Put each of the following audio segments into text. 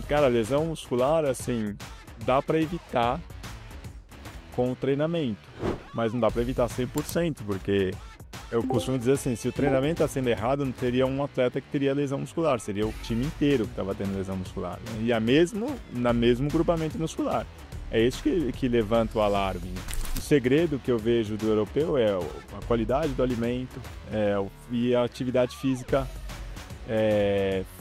Cara, lesão muscular, assim, dá para evitar com o treinamento, mas não dá para evitar 100%, porque eu costumo dizer assim, se o treinamento está sendo errado, não teria um atleta que teria lesão muscular, seria o time inteiro que estava tendo lesão muscular, né? E na mesmo grupamento muscular. É isso que levanta o alarme, né? O segredo que eu vejo do europeu é a qualidade do alimento e a atividade física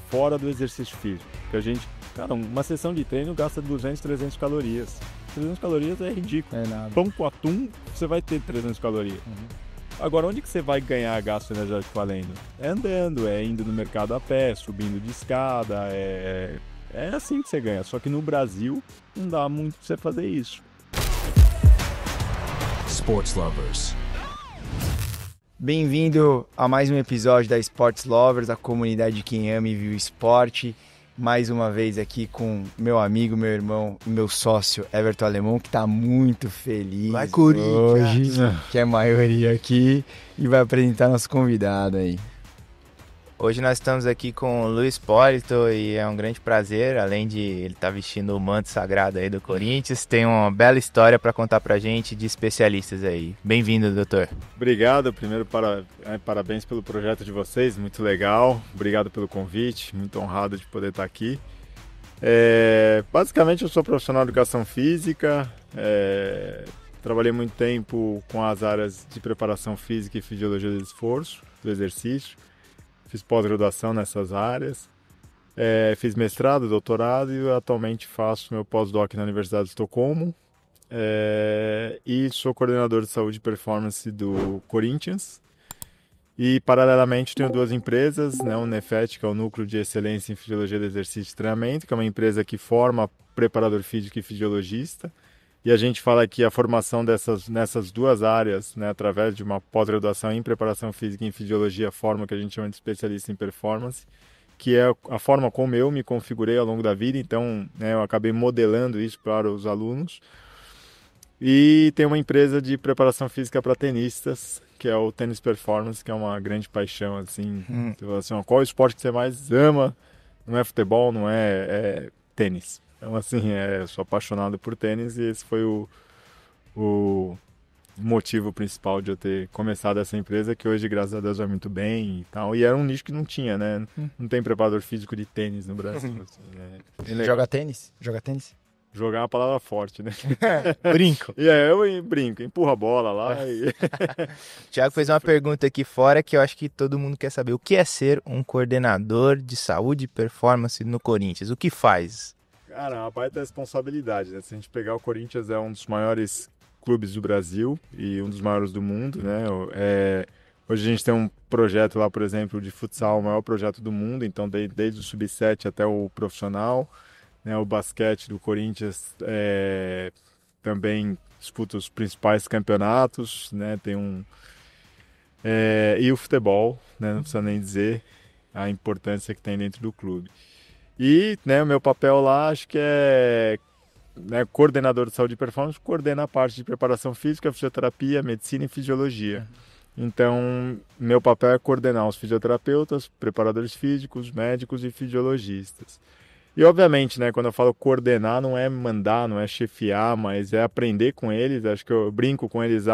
fora do exercício físico. Porque a gente, cara, uma sessão de treino gasta 200, 300 calorias. 300 calorias é ridículo. É nada. Pão com atum, você vai ter 300 calorias. Agora, onde que você vai ganhar gasto energético valendo? É andando, é indo no mercado a pé, subindo de escada, é assim que você ganha. Só que no Brasil, não dá muito pra você fazer isso. Sports Lovers. Bem-vindo a mais um episódio da Sports Lovers, a comunidade de quem ama e vive o esporte. Mais uma vez aqui com meu amigo, meu irmão e meu sócio Everton Alemão, que está muito feliz Vai, Corinthians! hoje, que é a maioria aqui, e vai apresentar nosso convidado aí. Hoje nós estamos aqui com o Luiz Polito e é um grande prazer, além de ele estar vestindo o manto sagrado aí do Corinthians, tem uma bela história para contar pra gente de especialistas aí. Bem-vindo, doutor. Obrigado, primeiro parabéns pelo projeto de vocês, muito legal. Obrigado pelo convite, muito honrado de poder estar aqui. Basicamente eu sou profissional de educação física, trabalhei muito tempo com as áreas de preparação física e fisiologia do esforço, do exercício. Fiz pós-graduação nessas áreas, fiz mestrado, doutorado e atualmente faço meu pós-doc na Universidade de Estocolmo e sou coordenador de saúde e performance do Corinthians. E paralelamente tenho duas empresas, né? O Nefet, que é o Núcleo de Excelência em Fisiologia do Exercício e Treinamento, que é uma empresa que forma preparador físico e fisiologista. E a gente fala que a formação nessas duas áreas, né, através de uma pós-graduação em preparação física e em fisiologia, forma que a gente chama de especialista em performance, que é a forma como eu me configurei ao longo da vida. Então, né, eu acabei modelando isso para os alunos. E tem uma empresa de preparação física para tenistas, que é o Tênis Performance, que é uma grande paixão, assim. Você fala assim, qual é o esporte que você mais ama? Não é futebol, não é tênis. Então, assim, sou apaixonado por tênis e esse foi o motivo principal de eu ter começado essa empresa, que hoje, graças a Deus, vai muito bem e tal. E era um nicho que não tinha, né? Não tem preparador físico de tênis no Brasil. Assim, Joga tênis? Joga tênis? Jogar é uma palavra forte, né? Brinco. Eu brinco, empurra a bola lá e... O Thiago fez uma pergunta aqui fora que eu acho que todo mundo quer saber. O que é ser um coordenador de saúde e performance no Corinthians? O que faz? Cara, é uma baita responsabilidade, né? Se a gente pegar o Corinthians, é um dos maiores clubes do Brasil e um dos maiores do mundo, né? Hoje a gente tem um projeto lá, por exemplo, de futsal, o maior projeto do mundo, então desde o sub-7 até o profissional, né? O basquete do Corinthians também disputa os principais campeonatos, né? E o futebol, né? Não precisa nem dizer a importância que tem dentro do clube. E, né, o meu papel lá, acho que coordenador de saúde e performance, coordena a parte de preparação física, fisioterapia, medicina e fisiologia. Então, meu papel é coordenar os fisioterapeutas, preparadores físicos, médicos e fisiologistas. E, obviamente, né, quando eu falo coordenar, não é mandar, não é chefiar, mas é aprender com eles. Acho que eu brinco com eles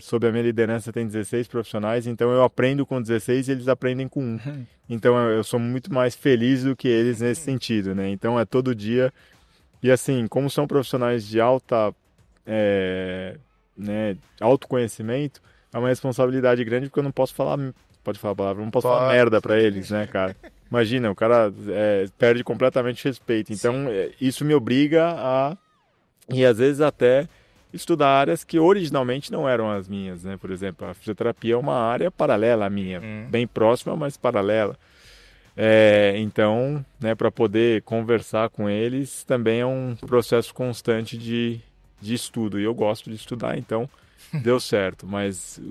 sob a minha liderança tem 16 profissionais, então eu aprendo com 16 e eles aprendem com 1. Então eu sou muito mais feliz do que eles nesse sentido, né? Então é todo dia. E assim, como são profissionais de autoconhecimento, é uma responsabilidade grande porque eu não posso falar, pode falar a palavra, não posso falar merda pra eles, né, cara? Imagina, o cara perde completamente respeito. Então isso me obriga e às vezes até estudar áreas que originalmente não eram as minhas, né? Por exemplo, a fisioterapia é uma área paralela à minha, bem próxima, mas paralela. Então, né, para poder conversar com eles também é um processo constante de estudo. E eu gosto de estudar, então deu certo. Mas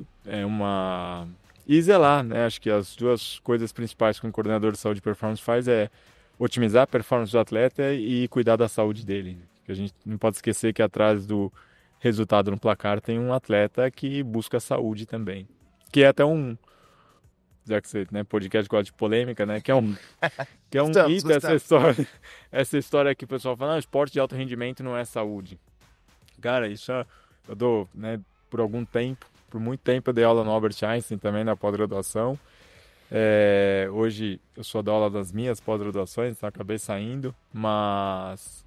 E zelar, né? Acho que as duas coisas principais que um coordenador de saúde e performance faz é otimizar a performance do atleta e cuidar da saúde dele. Porque a gente não pode esquecer que atrás do resultado no placar tem um atleta que busca saúde também, que é até já que você, né, podcast gosta de polêmica, né, que é um mito essa história que o pessoal fala, não, esporte de alto rendimento não é saúde. Cara, eu dou, né, por muito tempo eu dei aula no Albert Einstein também na pós-graduação. Hoje eu só dou aula das minhas pós-graduações, então acabei saindo, mas...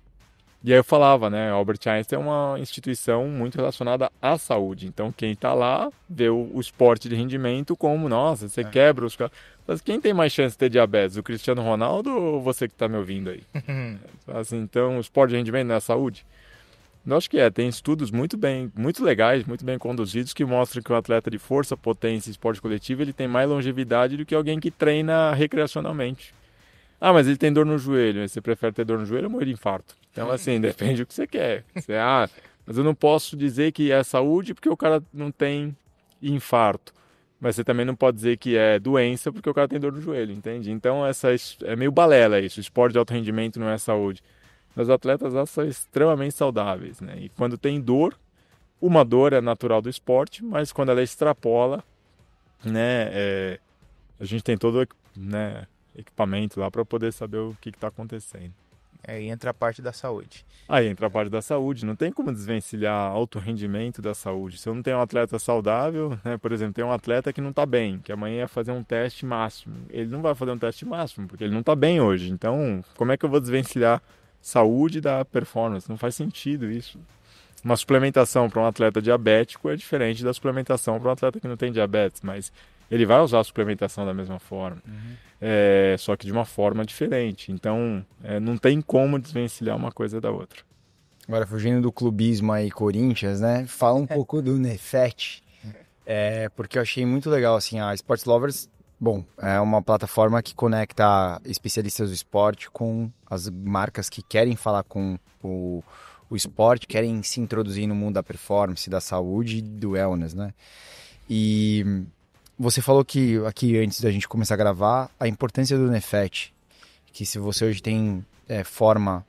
E aí eu falava, né, Albert Einstein é uma instituição muito relacionada à saúde, então quem está lá vê o esporte de rendimento como, nossa, você quebra os caras. Mas quem tem mais chance de ter diabetes, o Cristiano Ronaldo ou você que está me ouvindo aí? Assim, então, o esporte de rendimento não é saúde? Eu acho que tem estudos muito legais, muito bem conduzidos, que mostram que o atleta de força, potência e esporte coletivo, ele tem mais longevidade do que alguém que treina recreacionalmente. Ah, mas ele tem dor no joelho, você prefere ter dor no joelho ou morrer de infarto? Então, assim, depende do que você quer. Mas eu não posso dizer que é saúde porque o cara não tem infarto. Mas você também não pode dizer que é doença porque o cara tem dor no joelho, entende? Então, é meio balela isso, o esporte de alto rendimento não é saúde. Os atletas lá são extremamente saudáveis, né? E quando tem dor, uma dor é natural do esporte, mas quando ela extrapola, né, a gente tem todo, né, equipamento lá para poder saber o que está acontecendo. Aí entra a parte da saúde. Aí entra a parte da saúde, não tem como desvencilhar alto rendimento da saúde. Se eu não tenho um atleta saudável, né, por exemplo, tem um atleta que não está bem, que amanhã ia fazer um teste máximo. Ele não vai fazer um teste máximo, porque ele não está bem hoje. Então, como é que eu vou desvencilhar saúde da performance? Não faz sentido isso. Uma suplementação para um atleta diabético é diferente da suplementação para um atleta que não tem diabetes, mas ele vai usar a suplementação da mesma forma, só que de uma forma diferente. Então, não tem como desvencilhar uma coisa da outra. Agora, fugindo do clubismo aí, Corinthians, né? Fala um pouco do Nefet, porque eu achei muito legal, assim, a Sports Lovers. Bom, é uma plataforma que conecta especialistas do esporte com as marcas que querem falar com o esporte, querem se introduzir no mundo da performance, da saúde e do wellness, né? E você falou que aqui, antes da gente começar a gravar, a importância do Nefet, que se você hoje forma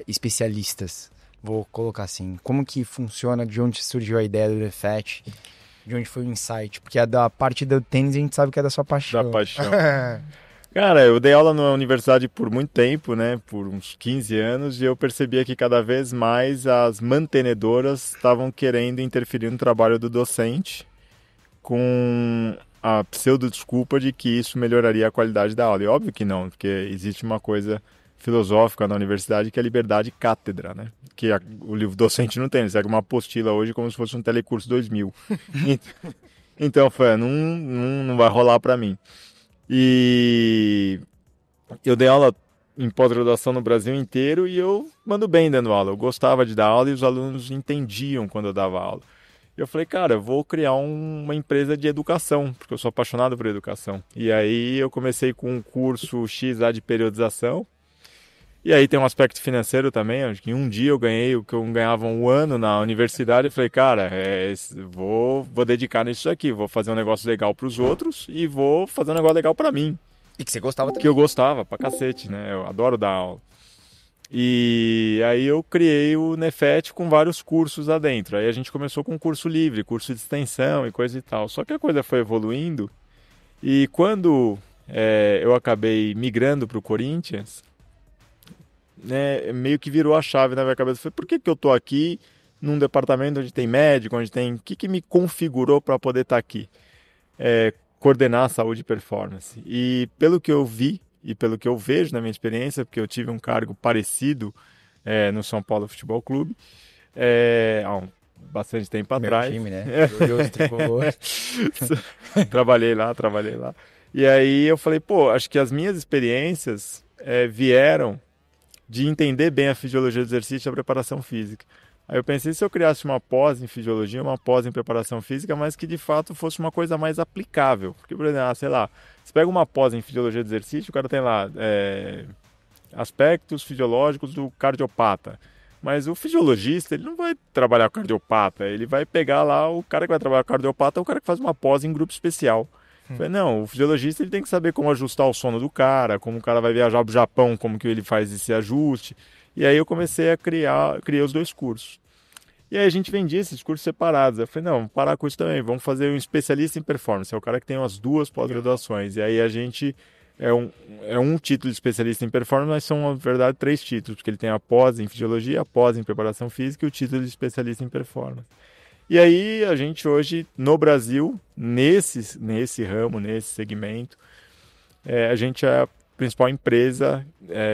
especialistas, vou colocar assim, como que funciona, de onde surgiu a ideia do Nefet, de onde foi o insight? Porque a da parte do tênis a gente sabe que é da sua paixão. Da paixão. Cara, eu dei aula na universidade por muito tempo, né? Por uns 15 anos, e eu percebia que cada vez mais as mantenedoras estavam querendo interferir no trabalho do docente com a pseudo-desculpa de que isso melhoraria a qualidade da aula. E óbvio que não, porque existe uma coisa filosófica na universidade que é a liberdade cátedra, né? Que o livro docente não tem, ele segue uma apostila hoje como se fosse um telecurso 2000. Então foi, não vai rolar para mim. E eu dei aula em pós-graduação no Brasil inteiro e eu mando bem dando aula. Eu gostava de dar aula e os alunos entendiam quando eu dava aula. Eu falei, cara, eu vou criar uma empresa de educação, porque eu sou apaixonado por educação. E aí eu comecei com um curso X lá de periodização. E aí tem um aspecto financeiro também, acho que em um dia eu ganhei o que eu ganhava um ano na universidade. Eu falei, cara, vou dedicar nisso aqui, vou fazer um negócio legal para os outros e vou fazer um negócio legal para mim. E que você gostava também. Que eu gostava pra cacete, né? Eu adoro dar aula. E aí eu criei o Nefet com vários cursos lá dentro. Aí a gente começou com um curso livre, curso de extensão e coisa e tal. Só que a coisa foi evoluindo e quando eu acabei migrando para o Corinthians, né, meio que virou a chave na minha cabeça. Falei, por que eu tô aqui num departamento onde tem médico, onde tem... O que me configurou para poder estar aqui? Coordenar a saúde e performance. E pelo que eu vi e pelo que eu vejo na minha experiência, porque eu tive um cargo parecido no São Paulo Futebol Clube, há bastante tempo atrás. Meu time, né? Trabalhei lá. E aí eu falei, pô, acho que as minhas experiências vieram de entender bem a fisiologia do exercício e a preparação física. Aí eu pensei, se eu criasse uma pós em fisiologia, uma pós em preparação física, mas que de fato fosse uma coisa mais aplicável. Porque, por exemplo, sei lá, você pega uma pós em fisiologia do exercício, o cara tem lá aspectos fisiológicos do cardiopata. Mas o fisiologista, ele não vai trabalhar com cardiopata, ele vai pegar lá o cara que vai trabalhar com cardiopata, é o cara que faz uma pós em grupo especial. Falei, não, o fisiologista ele tem que saber como ajustar o sono do cara, como o cara vai viajar para o Japão, como que ele faz esse ajuste. E aí eu comecei a criei os dois cursos. E aí a gente vendia esses cursos separados. Eu falei, não, vamos parar com isso também, vamos fazer um especialista em performance, é o cara que tem as 2 pós-graduações. E aí a gente é um título de especialista em performance, mas são, na verdade, 3 títulos, porque ele tem a pós em fisiologia, a pós em preparação física e o título de especialista em performance. E aí a gente hoje, no Brasil, nesse ramo, nesse segmento, a gente é a principal empresa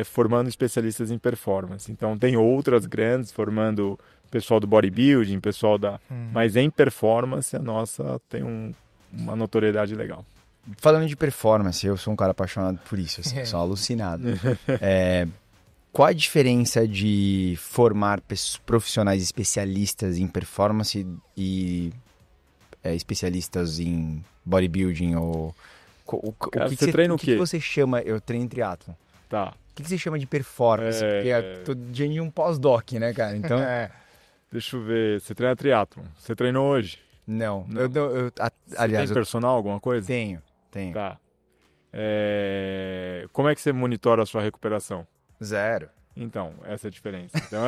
formando especialistas em performance. Então tem outras grandes formando pessoal do bodybuilding, pessoal da... Mas em performance a nossa tem uma notoriedade legal. Falando de performance, eu sou um cara apaixonado por isso, assim, sou alucinado. Qual a diferença de formar profissionais especialistas em performance e especialistas em bodybuilding? Ou Cara, você treina o quê? O que você chama... Eu treino triatlon. Tá. O que você chama de performance? Porque eu tô de um pós-doc, né, cara? Então... Deixa eu ver. Você treina triatlon. Você treinou hoje? Não. Aliás, tem personal, alguma coisa? Tenho. Tá. Como é que você monitora a sua recuperação? 0. Então, essa é a diferença. Então,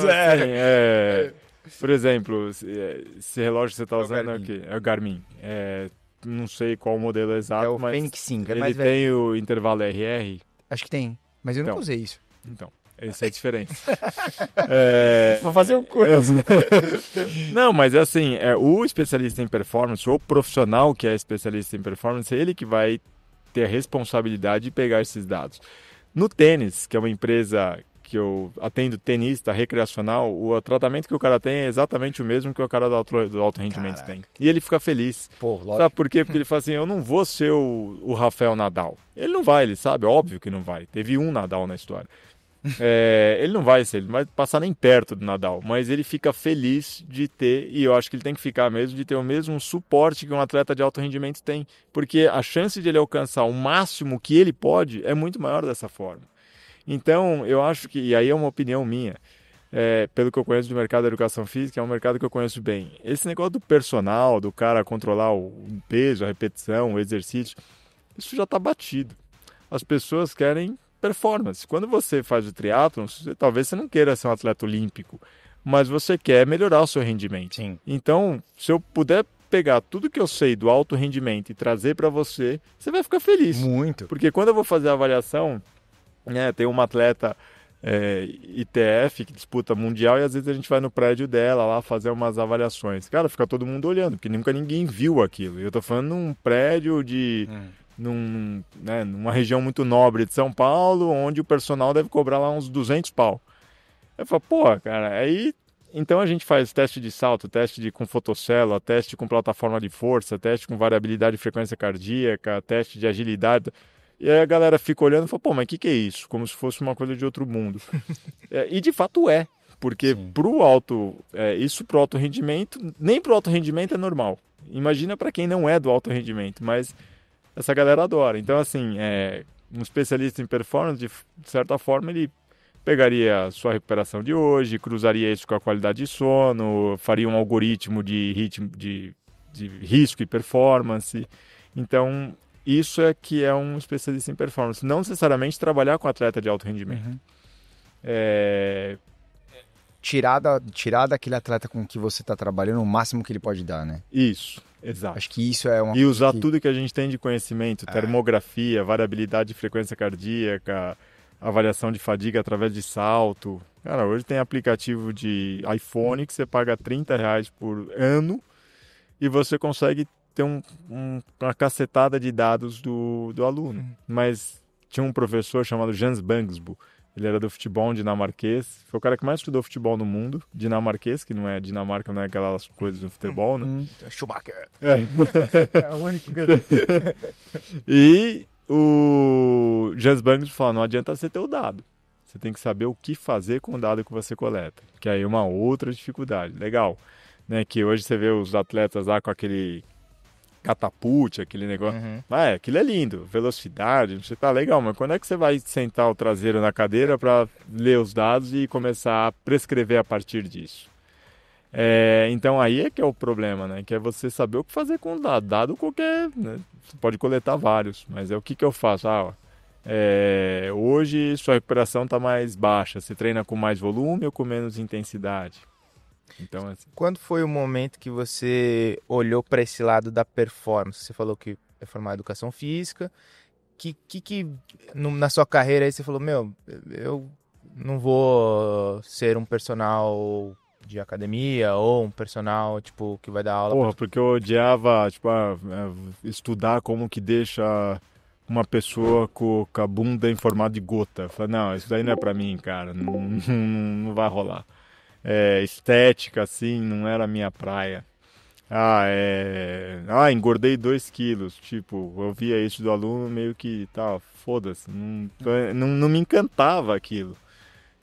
Zero. Por exemplo, esse relógio que você está usando é o quê? É o Garmin. Não sei qual o modelo exato, é o mas Fenix 5. ele tem o intervalo RR? Acho que tem, mas eu nunca usei isso. Então, essa é a diferença. Vou fazer um curso. Não, mas é assim, o especialista em performance, ou o profissional que é especialista em performance, é ele que vai ter a responsabilidade de pegar esses dados. No tênis, que é uma empresa que eu atendo tenista recreacional, o tratamento que o cara tem é exatamente o mesmo que o cara do alto rendimento tem. E ele fica feliz. Sabe por quê? Porque ele fala assim, eu não vou ser o Rafael Nadal. Ele não vai, ele sabe, óbvio que não vai. Teve um Nadal na história. Ele não vai ser, ele não vai passar nem perto do Nadal, mas ele fica feliz de ter, e eu acho que ele tem que ficar mesmo, de ter o mesmo suporte que um atleta de alto rendimento tem, porque a chance de ele alcançar o máximo que ele pode é muito maior dessa forma. Então, eu acho que, e aí é uma opinião minha, pelo que eu conheço do mercado da educação física, é um mercado que eu conheço bem. Esse negócio do personal, do cara controlar o peso, a repetição, o exercício, isso já está batido. As pessoas querem performance. Quando você faz o triatlon, talvez você não queira ser um atleta olímpico, mas você quer melhorar o seu rendimento. Sim. Então, se eu puder pegar tudo que eu sei do alto rendimento e trazer para você, você vai ficar feliz. Muito. Porque quando eu vou fazer a avaliação, tem uma atleta ITF que disputa mundial e às vezes a gente vai no prédio dela lá fazer umas avaliações. Cara, fica todo mundo olhando, porque nunca ninguém viu aquilo. Eu tô falando num prédio de... numa região muito nobre de São Paulo, onde o personal deve cobrar lá uns 200 pau. Eu falo, pô, cara, aí... Então a gente faz teste de salto, teste com fotocélula, teste com plataforma de força, teste com variabilidade de frequência cardíaca, teste de agilidade... E aí a galera fica olhando e fala, pô, mas o que é isso? Como se fosse uma coisa de outro mundo. E de fato porque isso pro alto rendimento, nem pro alto rendimento é normal. Imagina para quem não é do alto rendimento, mas essa galera adora. Então, assim, um especialista em performance, de certa forma, ele pegaria a sua recuperação de hoje, cruzaria isso com a qualidade de sono, faria um algoritmo de ritmo, de risco e performance. Então... Isso é que é um especialista em performance. Não necessariamente trabalhar com atleta de alto rendimento. Tirar daquele atleta com que você está trabalhando o máximo que ele pode dar, né? Isso, exato. Acho que isso é uma E usar tudo que a gente tem de conhecimento, termografia, variabilidade de frequência cardíaca, avaliação de fadiga através de salto. Cara, hoje tem aplicativo de iPhone que você paga R$30 por ano e você consegue ter uma cacetada de dados do aluno. Mas tinha um professor chamado Jens Bangsbo, ele era do futebol dinamarquês, foi o cara que mais estudou futebol no mundo, dinamarquês, que não é Dinamarca, não é aquelas coisas do futebol, né? Schumacher. É o único que... E o Jens Bangsbo falou, não adianta você ter o dado, você tem que saber o que fazer com o dado que você coleta, que aí é uma outra dificuldade. Legal, né? Que hoje você vê os atletas lá com aquele catapult, aquele negócio. Aquilo é lindo, velocidade, você tá legal, mas quando é que você vai sentar o traseiro na cadeira para ler os dados e começar a prescrever a partir disso? Então aí é que é o problema, né? Que é você saber o que fazer com o dado. Dado qualquer, né? Você pode coletar vários, mas o que eu faço? Hoje sua recuperação está mais baixa, você treina com mais volume ou com menos intensidade? Então, assim, Quando foi o momento que você olhou para esse lado da performance? Você falou que é formado em educação física. Na sua carreira aí você falou, meu, eu não vou ser um personal de academia ou um personal, tipo, que vai dar aula. porra, porque eu odiava, tipo, estudar como que deixa uma pessoa com a bunda em formato de gota. Eu falei, não, isso daí não é pra mim, cara, não vai rolar. Estética, assim, não era a minha praia. Engordei 2 quilos. Tipo, eu via isso do aluno meio que, tá, foda-se, não me encantava aquilo.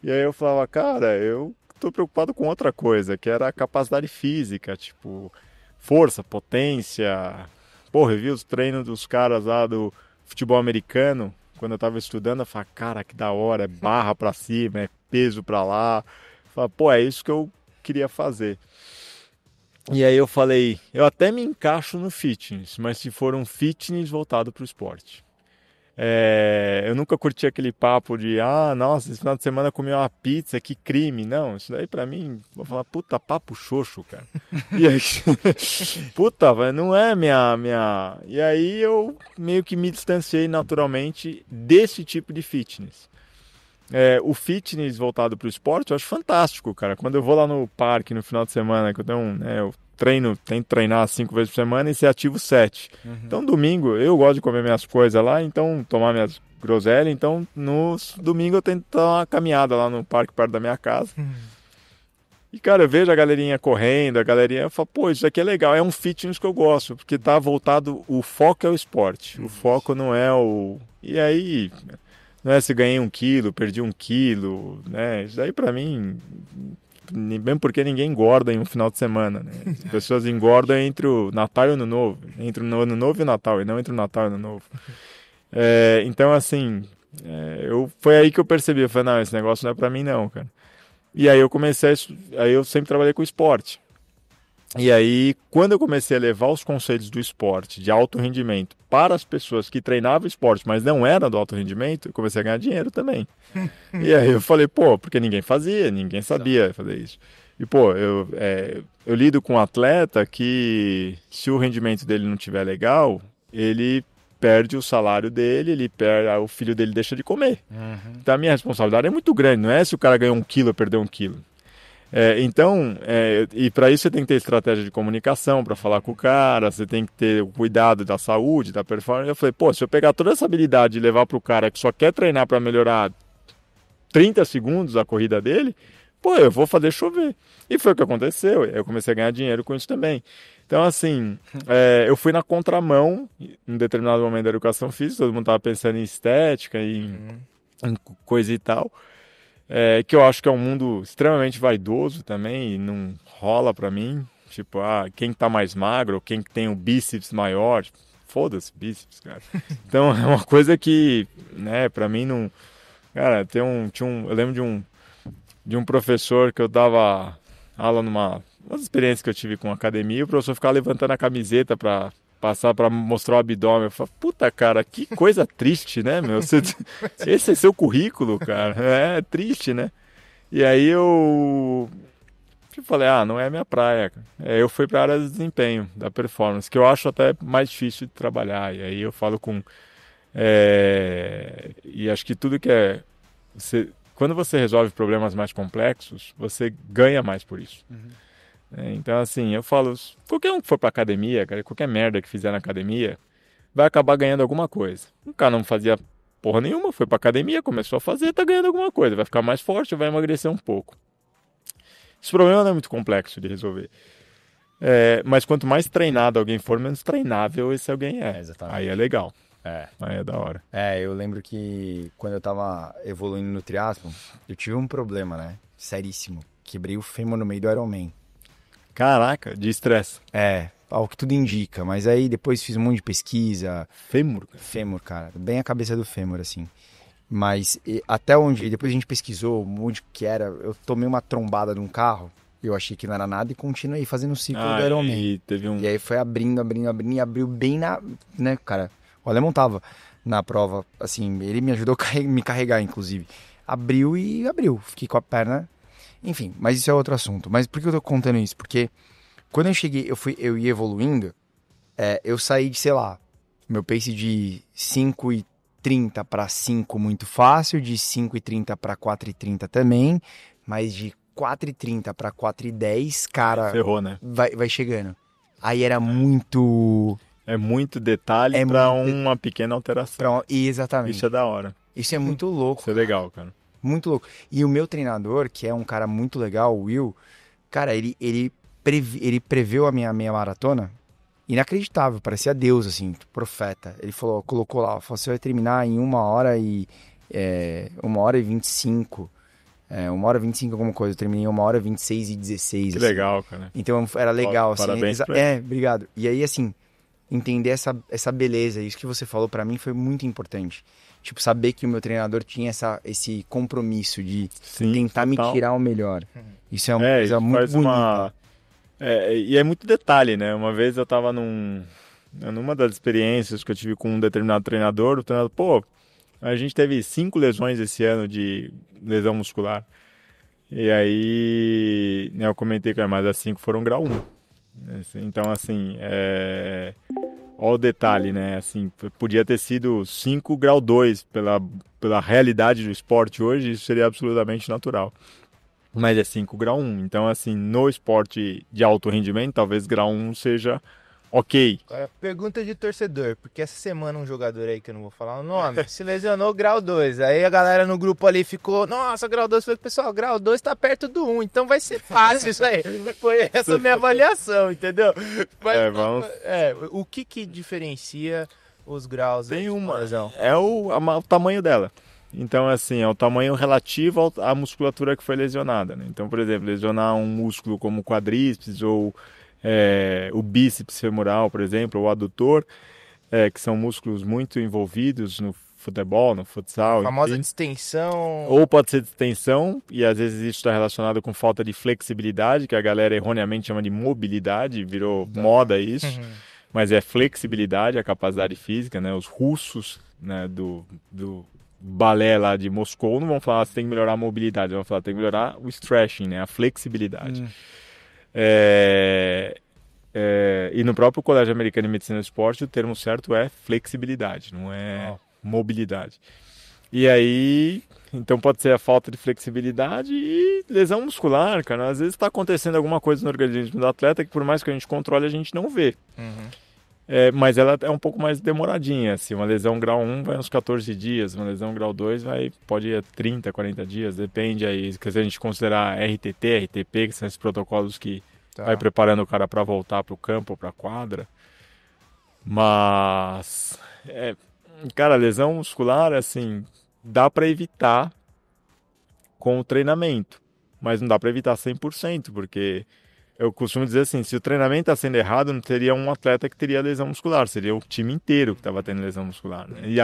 E aí eu falava, cara, eu tô preocupado com outra coisa, que era a capacidade física, tipo, força, potência. Porra, eu vi os treinos dos caras lá do futebol americano, quando eu tava estudando, eu falava, cara, que da hora, é barra pra cima, é peso pra lá. Eu falava, pô, é isso que eu queria fazer. E aí eu falei, eu até me encaixo no fitness, mas se for um fitness voltado para o esporte. Eu nunca curti aquele papo de, nossa, esse final de semana eu comi uma pizza, que crime. Não, isso daí pra mim, vou falar, puta, papo xoxo, cara. E aí, puta, velho, não é minha... E aí eu meio que me distanciei naturalmente desse tipo de fitness. O fitness voltado para o esporte eu acho fantástico, cara. Quando eu vou lá no parque no final de semana, que eu tenho eu tento treinar 5 vezes por semana e ser ativo 7. Então, domingo, eu gosto de comer minhas coisas lá, então tomar minhas groselhas. Então, no domingo eu tento dar uma caminhada lá no parque perto da minha casa. E, cara, eu vejo a galerinha correndo, a galerinha, eu falo, pô, isso aqui é legal, é um fitness que eu gosto, porque tá voltado, o foco é o esporte, o foco não é o... E aí... Não é se ganhei 1 quilo, perdi 1 quilo, né? Isso daí pra mim, mesmo porque ninguém engorda em um final de semana, né? As pessoas engordam entre o Natal e o Ano Novo, entre o Ano Novo e o Natal, e não entre o Natal e o Ano Novo. Então, assim, foi aí que eu percebi, eu falei, não, esse negócio não é pra mim não, cara. E aí aí eu sempre trabalhei com esporte. E aí, quando eu comecei a levar os conceitos do esporte, de alto rendimento, para as pessoas que treinavam esporte, mas não eram do alto rendimento, eu comecei a ganhar dinheiro também. E aí eu falei, pô, porque ninguém fazia, ninguém sabia fazer isso. E, pô, eu lido com um atleta que, se o rendimento dele não estiver legal, ele perde o salário dele, o filho dele deixa de comer. Então a minha responsabilidade é muito grande, não é se o cara ganhou 1 quilo ou perdeu 1 quilo. E para isso você tem que ter estratégia de comunicação para falar com o cara, você tem que ter o cuidado da saúde, da performance. Eu falei, pô, se eu pegar toda essa habilidade e levar para o cara que só quer treinar para melhorar 30 segundos a corrida dele, pô, eu vou fazer chover. E foi o que aconteceu, eu comecei a ganhar dinheiro com isso também. Então, assim, eu fui na contramão em determinado momento da educação física, todo mundo estava pensando em estética, em coisa e tal. Que eu acho que é um mundo extremamente vaidoso também e não rola pra mim. Tipo, quem tá mais magro, quem tem o bíceps maior, foda-se bíceps, cara. Então é uma coisa que, né, pra mim não... Cara, eu lembro de um professor que eu dava aula umas experiências que eu tive com academia, e o professor ficava levantando a camiseta pra passar para mostrar o abdômen. Eu falo, puta, cara, que coisa triste, né, meu? Esse é seu currículo, cara. É triste, né? E aí eu falei, não é a minha praia. Eu fui para a área de desempenho, da performance, que eu acho até mais difícil de trabalhar. E aí eu falo com... E acho que tudo que quando você resolve problemas mais complexos, você ganha mais por isso. Então, assim, eu falo, qualquer um que for pra academia, cara, qualquer merda que fizer na academia, vai acabar ganhando alguma coisa. O cara não fazia porra nenhuma, foi pra academia, começou a fazer, tá ganhando alguma coisa. Vai ficar mais forte, vai emagrecer um pouco. Esse problema não é muito complexo de resolver. Mas quanto mais treinado alguém for, menos treinável esse alguém é. Exatamente. Aí é legal. Aí é da hora. Eu lembro que quando eu tava evoluindo no triatlo, eu tive um problema, né? Seríssimo. Quebrei o fêmur no meio do Ironman. Caraca, de estresse. Ao que tudo indica. Mas aí depois fiz um monte de pesquisa. Fêmur? Fêmur, cara. Bem a cabeça do fêmur, assim. Mas até onde... Depois a gente pesquisou onde que era. Eu tomei uma trombada de um carro. Eu achei que não era nada e continuei fazendo o ciclo do Ironman. E teve E aí foi abrindo e abriu bem na... Né, cara? O alemão tava na prova, assim, ele me ajudou a me carregar, inclusive. Abriu e abriu, fiquei com a perna, enfim, mas isso é outro assunto. Mas por que eu tô contando isso? Porque quando eu cheguei, eu ia evoluindo, eu saí de, sei lá, meu pace de 5:30 para 5 muito fácil, de 5:30 para 4:30 também, mas de 4:30 para 4:10, cara, Ferrou, né? vai chegando. Aí era muito... É muito detalhe É pra muito- uma pequena alteração. Exatamente. Isso é da hora. Isso é muito louco. Isso é legal, cara. Muito louco. E o meu treinador, que é um cara muito legal, o Will, cara, ele preveu a minha maratona. Inacreditável, parecia Deus, assim, profeta. Ele falou, colocou lá, falou, você vai terminar em 1h25. 1h25 alguma coisa. Eu terminei em 1h26:16. Que assim. legal, cara. Então era legal, assim. Parabéns pra ele. Obrigado. E aí, assim, entender essa beleza, isso que você falou pra mim foi muito importante. Tipo, saber que o meu treinador tinha esse compromisso de Sim, tentar total. me tirar o melhor. Isso é uma coisa isso muito faz bonita. e é muito detalhe, né? Uma vez eu tava numa das experiências que eu tive com um determinado treinador, o treinador, pô, a gente teve 5 lesões esse ano de lesão muscular. E aí, né, eu comentei com ele, mas as 5 foram grau 1. Então, assim, olha o detalhe, né? Assim, podia ter sido 5 grau 2 pela realidade do esporte hoje, isso seria absolutamente natural. Mas é 5 grau 1. Então, assim, no esporte de alto rendimento, talvez grau 1 seja ok. Agora, pergunta de torcedor, porque essa semana um jogador aí, que eu não vou falar o nome, se lesionou grau 2. Aí a galera no grupo ali ficou, nossa, grau 2. Falei, pessoal, grau 2 tá perto do 1, então vai ser fácil isso aí. Foi essa a minha avaliação, entendeu? Mas, Vamos... o que diferencia os graus Tem de uma lesão? É o tamanho dela. Então, assim, é o tamanho relativo à musculatura que foi lesionada, né? Então, por exemplo, lesionar um músculo como o quadríceps ou o bíceps femoral, por exemplo, ou o adutor, que são músculos muito envolvidos no futebol, no futsal, A famosa enfim. distensão. Ou pode ser distensão, e às vezes isso está relacionado com falta de flexibilidade, que a galera erroneamente chama de mobilidade, virou moda isso. Mas é flexibilidade, a capacidade física, né? Os russos, né, do balé lá de Moscou não vão falar você tem que melhorar a mobilidade, vão falar tem que melhorar o stretching, né? A flexibilidade. E no próprio Colégio Americano de Medicina do Esporte o termo certo é flexibilidade, não é mobilidade. E aí, então pode ser a falta de flexibilidade e lesão muscular, cara. Às vezes está acontecendo alguma coisa no organismo do atleta que por mais que a gente controle, a gente não vê. Mas ela é um pouco mais demoradinha. Assim, uma lesão grau 1 vai uns 14 dias, uma lesão grau 2 pode ir a 30, 40 dias, depende aí. Se a gente considerar RTT, RTP, que são esses protocolos que vai preparando o cara para voltar para o campo ou para a quadra. Mas, cara, lesão muscular, assim, dá para evitar com o treinamento, mas não dá para evitar 100%, porque eu costumo dizer assim, se o treinamento está sendo errado, não teria um atleta que teria lesão muscular, seria o time inteiro que estava tendo lesão muscular, né? E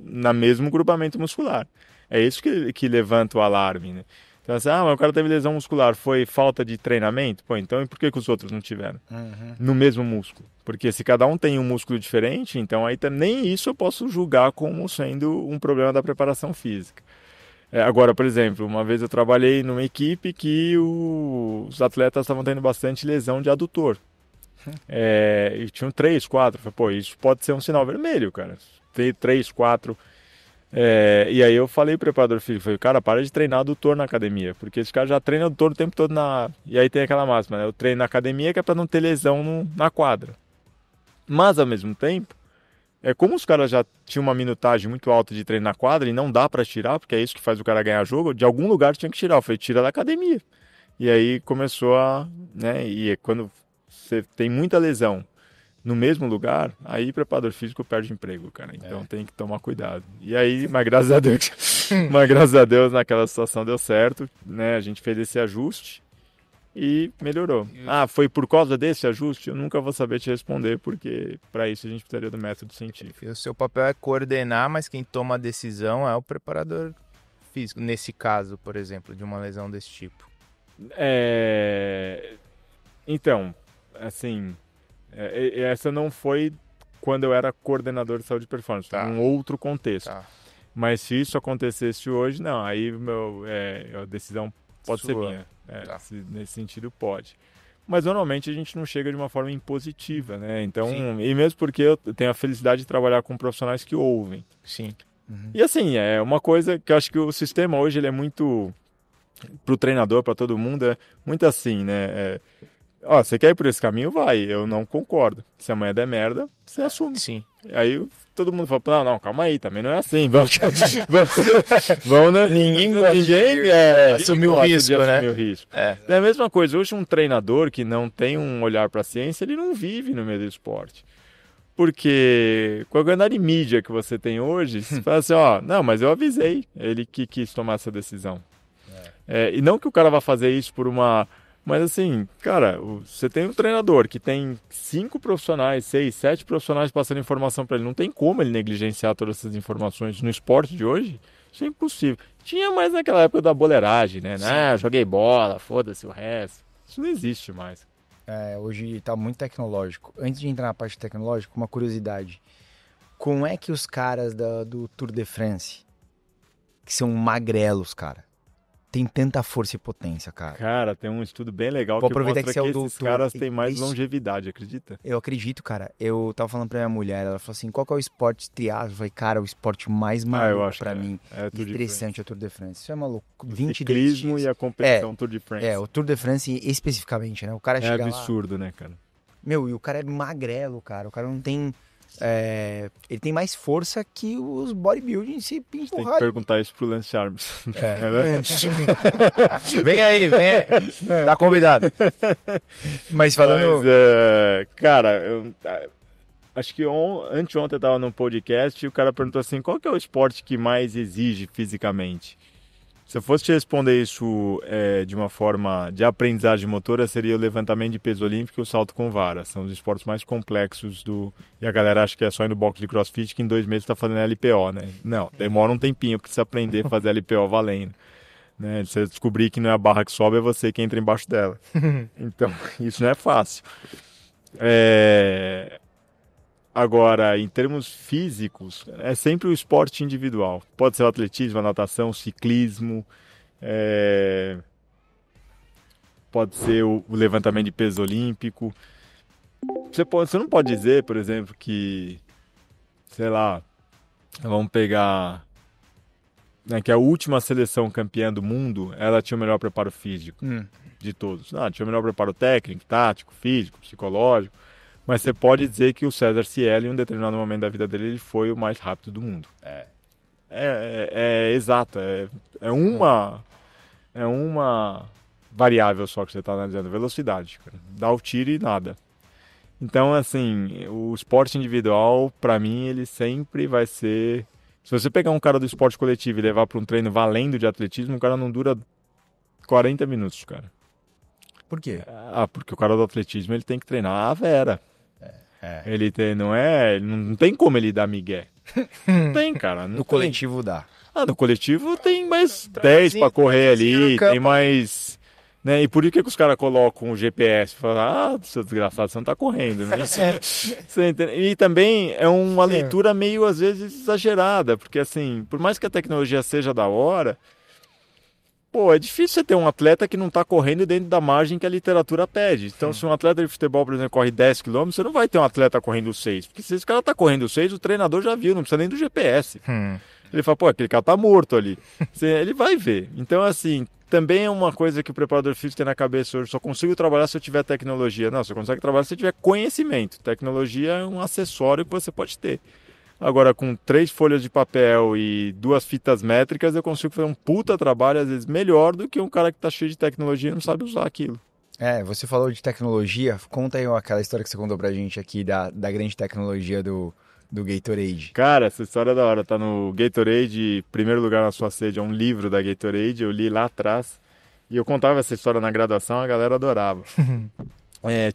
na mesmo grupamento muscular. É isso que levanta o alarme, né? Então assim, mas o cara teve lesão muscular, foi falta de treinamento? Pô, então e por que os outros não tiveram? No mesmo músculo. Porque se cada um tem um músculo diferente, então aí nem isso eu posso julgar como sendo um problema da preparação física. Agora, por exemplo, uma vez eu trabalhei numa equipe que os atletas estavam tendo bastante lesão de adutor. E tinham 3, 4. Falei, pô, isso pode ser um sinal vermelho, cara. Tem 3, 4. E aí eu falei pro preparador físico, falei, cara, para de treinar adutor na academia, porque esse cara já treina adutor o tempo todo E aí tem aquela máxima, né? Eu treino na academia que é para não ter lesão na quadra. Mas, ao mesmo tempo, como os caras já tinham uma minutagem muito alta de treino na quadra e não dá para tirar, porque é isso que faz o cara ganhar jogo, de algum lugar tinha que tirar. Eu falei, tira da academia. E aí começou né? E quando você tem muita lesão no mesmo lugar, aí o preparador físico perde emprego, cara. Então tem que tomar cuidado. E aí, mas graças a Deus, naquela situação deu certo, né? A gente fez esse ajuste e melhorou. Foi por causa desse ajuste? Eu nunca vou saber te responder, porque para isso a gente precisaria do método científico. E o seu papel é coordenar, mas quem toma a decisão é o preparador físico, nesse caso, por exemplo, de uma lesão desse tipo. Então, assim, essa não foi quando eu era coordenador de saúde e performance, um outro contexto. Mas se isso acontecesse hoje, não, aí a decisão pode ser minha. Nesse sentido, pode. Mas normalmente a gente não chega de uma forma impositiva, né? Então, e mesmo porque eu tenho a felicidade de trabalhar com profissionais que ouvem. Sim. E assim, é uma coisa que eu acho que o sistema hoje ele é muito, para o treinador, para todo mundo, é muito assim, né? Você quer ir por esse caminho? Vai. Eu não concordo. Se amanhã der merda, você assume. Sim. Aí todo mundo fala, não, calma aí, também não é assim. Vamos né? Ninguém assumir o risco, né? É a mesma coisa. Hoje um treinador que não tem um olhar para a ciência, ele não vive no meio do esporte. Porque com a quantidade de mídia que você tem hoje, você fala assim, não, mas eu avisei ele que quis tomar essa decisão. E não que o cara vá fazer isso por uma... Mas assim, cara, você tem um treinador que tem 5 profissionais, 6, 7 profissionais passando informação para ele. Não tem como ele negligenciar todas essas informações no esporte de hoje. Isso é impossível. Tinha mais naquela época da boleiragem, né? Joguei bola, foda-se o resto. Isso não existe mais. Hoje tá muito tecnológico. Antes de entrar na parte tecnológica, uma curiosidade. Como é que os caras do Tour de France, que são magrelos, cara, tem tanta força e potência, cara? Cara, tem um estudo bem legal Vou aproveitar mostra que esses caras têm mais longevidade, acredita? Eu acredito, cara. Eu tava falando pra minha mulher, ela falou assim, qual que é o esporte triatlo? Eu falei, cara, o esporte mais maluco pra mim. Interessante é o Tour de France. Isso é maluco. 20 ciclismo e a competição Tour de France. O Tour de France especificamente, né? O cara chega absurdo, lá... né, cara? E o cara é magrelo, cara. O cara não tem... ele tem mais força que os bodybuilding se empurrarem. Tem que perguntar isso pro Lance Armstrong. Vem aí. Tá convidado. Mas falando... cara, acho que anteontem eu tava num podcast e o cara perguntou assim, qual que é o esporte que mais exige fisicamente? Se eu fosse te responder isso de uma forma de aprendizagem motora, seria o levantamento de peso olímpico e o salto com vara. São os esportes mais complexos E a galera acha que é só ir no box de crossfit que em 2 meses está fazendo LPO, né? Não, demora um tempinho para você aprender a fazer LPO valendo. Né? Você descobrir que não é a barra que sobe, é você que entra embaixo dela. Então, isso não é fácil. Agora, em termos físicos, é sempre o esporte individual. Pode ser o atletismo, a natação, o ciclismo, pode ser o levantamento de peso olímpico. Você não pode dizer, por exemplo, que, sei lá, vamos pegar, né, que a última seleção campeã do mundo, ela tinha o melhor preparo físico de todos. Tinha o melhor preparo técnico, tático, físico, psicológico. Mas você pode dizer que o César Cielo, em um determinado momento da vida dele, ele foi o mais rápido do mundo. Exato. É uma variável só que você está analisando. Velocidade, cara. Dá o tiro e nada. Então, assim, o esporte individual, para mim, ele sempre vai ser... Se você pegar um cara do esporte coletivo e levar para um treino valendo de atletismo, o cara não dura 40 minutos, cara. Por quê? Porque o cara do atletismo, ele tem que treinar a vera. Ele não tem como ele dar migué. Não tem, cara. No coletivo dá. No coletivo tem mais 10 para correr ali, tem mais... Né? E por que os caras colocam o GPS? Falam, seu desgraçado, você não tá correndo. Né? Você entende? E também é uma leitura meio, às vezes, exagerada, porque assim, por mais que a tecnologia seja da hora, é difícil você ter um atleta que não está correndo dentro da margem que a literatura pede. Então, se um atleta de futebol, por exemplo, corre 10 km, você não vai ter um atleta correndo 6. Porque se esse cara está correndo 6, o treinador já viu, não precisa nem do GPS. Ele fala, aquele cara tá morto ali. Ele vai ver. Então, assim, também é uma coisa que o preparador físico tem na cabeça hoje. Só consigo trabalhar se eu tiver tecnologia. Não, você consegue trabalhar se você tiver conhecimento. Tecnologia é um acessório que você pode ter. Agora, com 3 folhas de papel e 2 fitas métricas, eu consigo fazer um puta trabalho, às vezes, melhor do que um cara que tá cheio de tecnologia e não sabe usar aquilo. Você falou de tecnologia. Conta aí aquela história que você contou pra gente aqui da grande tecnologia do Gatorade. Cara, essa história é da hora. Tá no Gatorade, Primeiro Lugar na Sua Sede. É um livro da Gatorade, eu li lá atrás. E eu contava essa história na graduação, a galera adorava.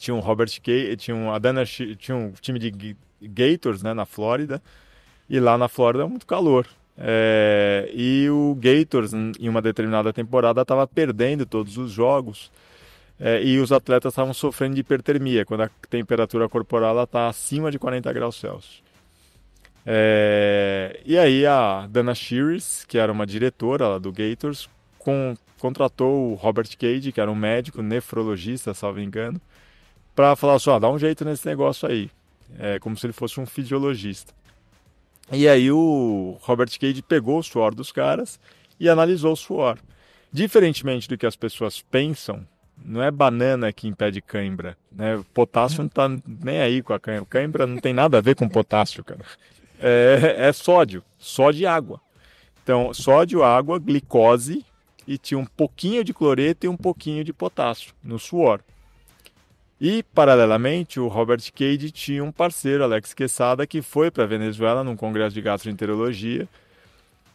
Tinha um Robert Kay, tinha um time de Gators, né, na Flórida, e lá na Flórida é muito calor. E o Gators, em uma determinada temporada, estava perdendo todos os jogos. e os atletas estavam sofrendo de hipertermia, quando a temperatura corporal está acima de 40 graus Celsius. E aí a Dana Sheares, que era uma diretora lá do Gators, contratou o Robert Cage, que era um médico, nefrologista, salvo engano, para falar assim, dá um jeito nesse negócio aí. Como se ele fosse um fisiologista. E aí o Robert Cage pegou o suor dos caras e analisou o suor. Diferentemente do que as pessoas pensam, não é banana que impede cãibra, né? O potássio não tá nem aí com a cãibra. Cãibra não tem nada a ver com potássio, cara. É sódio e água. Então, sódio, água, glicose e tinha um pouquinho de cloreto e um pouquinho de potássio no suor. E, paralelamente, o Robert Cage tinha um parceiro, Alex Quesada, que foi para a Venezuela num congresso de gastroenterologia.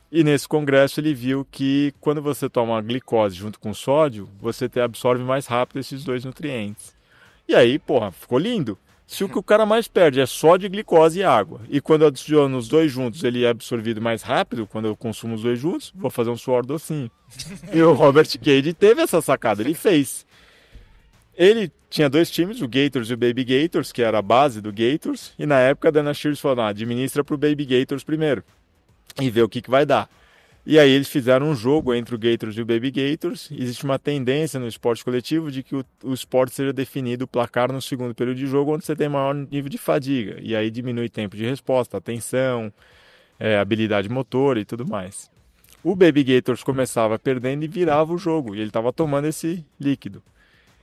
E nesse congresso ele viu que quando você toma a glicose junto com sódio, você absorve mais rápido esses dois nutrientes. E aí, ficou lindo. Se o que o cara mais perde é sódio, glicose e água, e quando eu adiciono os dois juntos ele é absorvido mais rápido, quando eu consumo os dois juntos, vou fazer um suor docinho. E o Robert Cage teve essa sacada, ele fez. Ele tinha dois times, o Gators e o Baby Gators, que era a base do Gators, e na época a Dana Sheares falou, administra para o Baby Gators primeiro, e vê o que vai dar. E aí eles fizeram um jogo entre o Gators e o Baby Gators. Existe uma tendência no esporte coletivo de que o esporte seja definido o placar no segundo período de jogo, onde você tem maior nível de fadiga, e aí diminui tempo de resposta, atenção, habilidade motora e tudo mais. O Baby Gators começava perdendo e virava o jogo, e ele estava tomando esse líquido.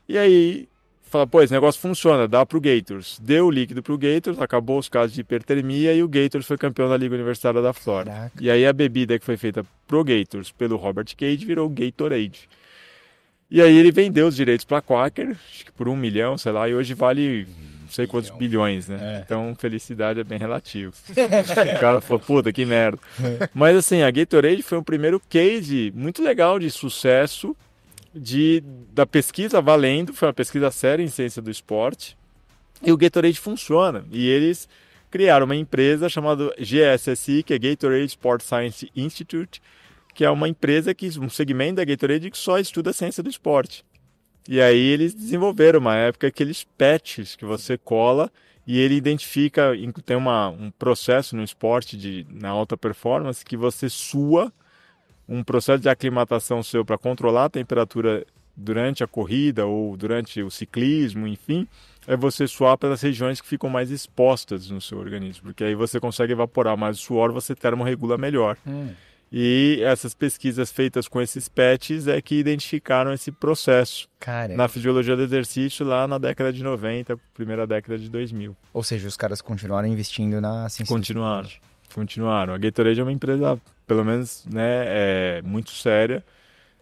E aí, fala, esse negócio funciona, dá pro Gators. Deu o líquido pro Gators, acabou os casos de hipertermia e o Gators foi campeão da Liga Universitária da Flórida. Caraca. E aí a bebida que foi feita pro Gators pelo Robert Cage virou Gatorade. E aí ele vendeu os direitos pra Quaker, acho que por 1 milhão, sei lá, e hoje vale não sei quantos bilhões, né? Então, felicidade é bem relativo. O cara falou, puta, que merda. Mas assim, a Gatorade foi o primeiro case muito legal de sucesso da pesquisa valendo, foi uma pesquisa séria em ciência do esporte, e o Gatorade funciona, e eles criaram uma empresa chamada GSSI, que é Gatorade Sport Science Institute, que é uma empresa, um segmento da Gatorade que só estuda a ciência do esporte. E aí eles desenvolveram uma época aqueles patches que você cola, e ele identifica, tem um processo no esporte, na alta performance, que você sua, um processo de aclimatação seu para controlar a temperatura durante a corrida ou durante o ciclismo, enfim, é você suar pelas regiões que ficam mais expostas no seu organismo, porque aí você consegue evaporar mais o suor, você termorregula melhor. E essas pesquisas feitas com esses patches é que identificaram esse processo na fisiologia do exercício lá na década de 90, primeira década de 2000. Ou seja, os caras continuaram investindo na ciência. Continuaram. A Gatorade é uma empresa, pelo menos, né, muito séria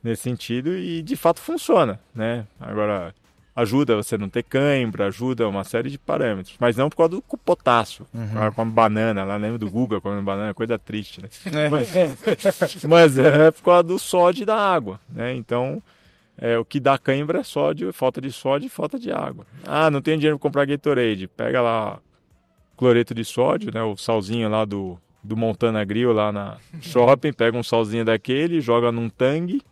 nesse sentido e de fato funciona, né? Agora, ajuda você não ter cãibra, ajuda uma série de parâmetros, mas não por causa do potássio. Com a banana, lá lembra do Guga comendo banana, coisa triste, né? Mas é por causa do sódio e da água, né? Então, o que dá cãibra é sódio, falta de sódio e falta de água. Não tenho dinheiro para comprar Gatorade, pega lá cloreto de sódio, né, o salzinho lá do Montana Grill lá na shopping, pega um salzinho daquele, joga num tangue,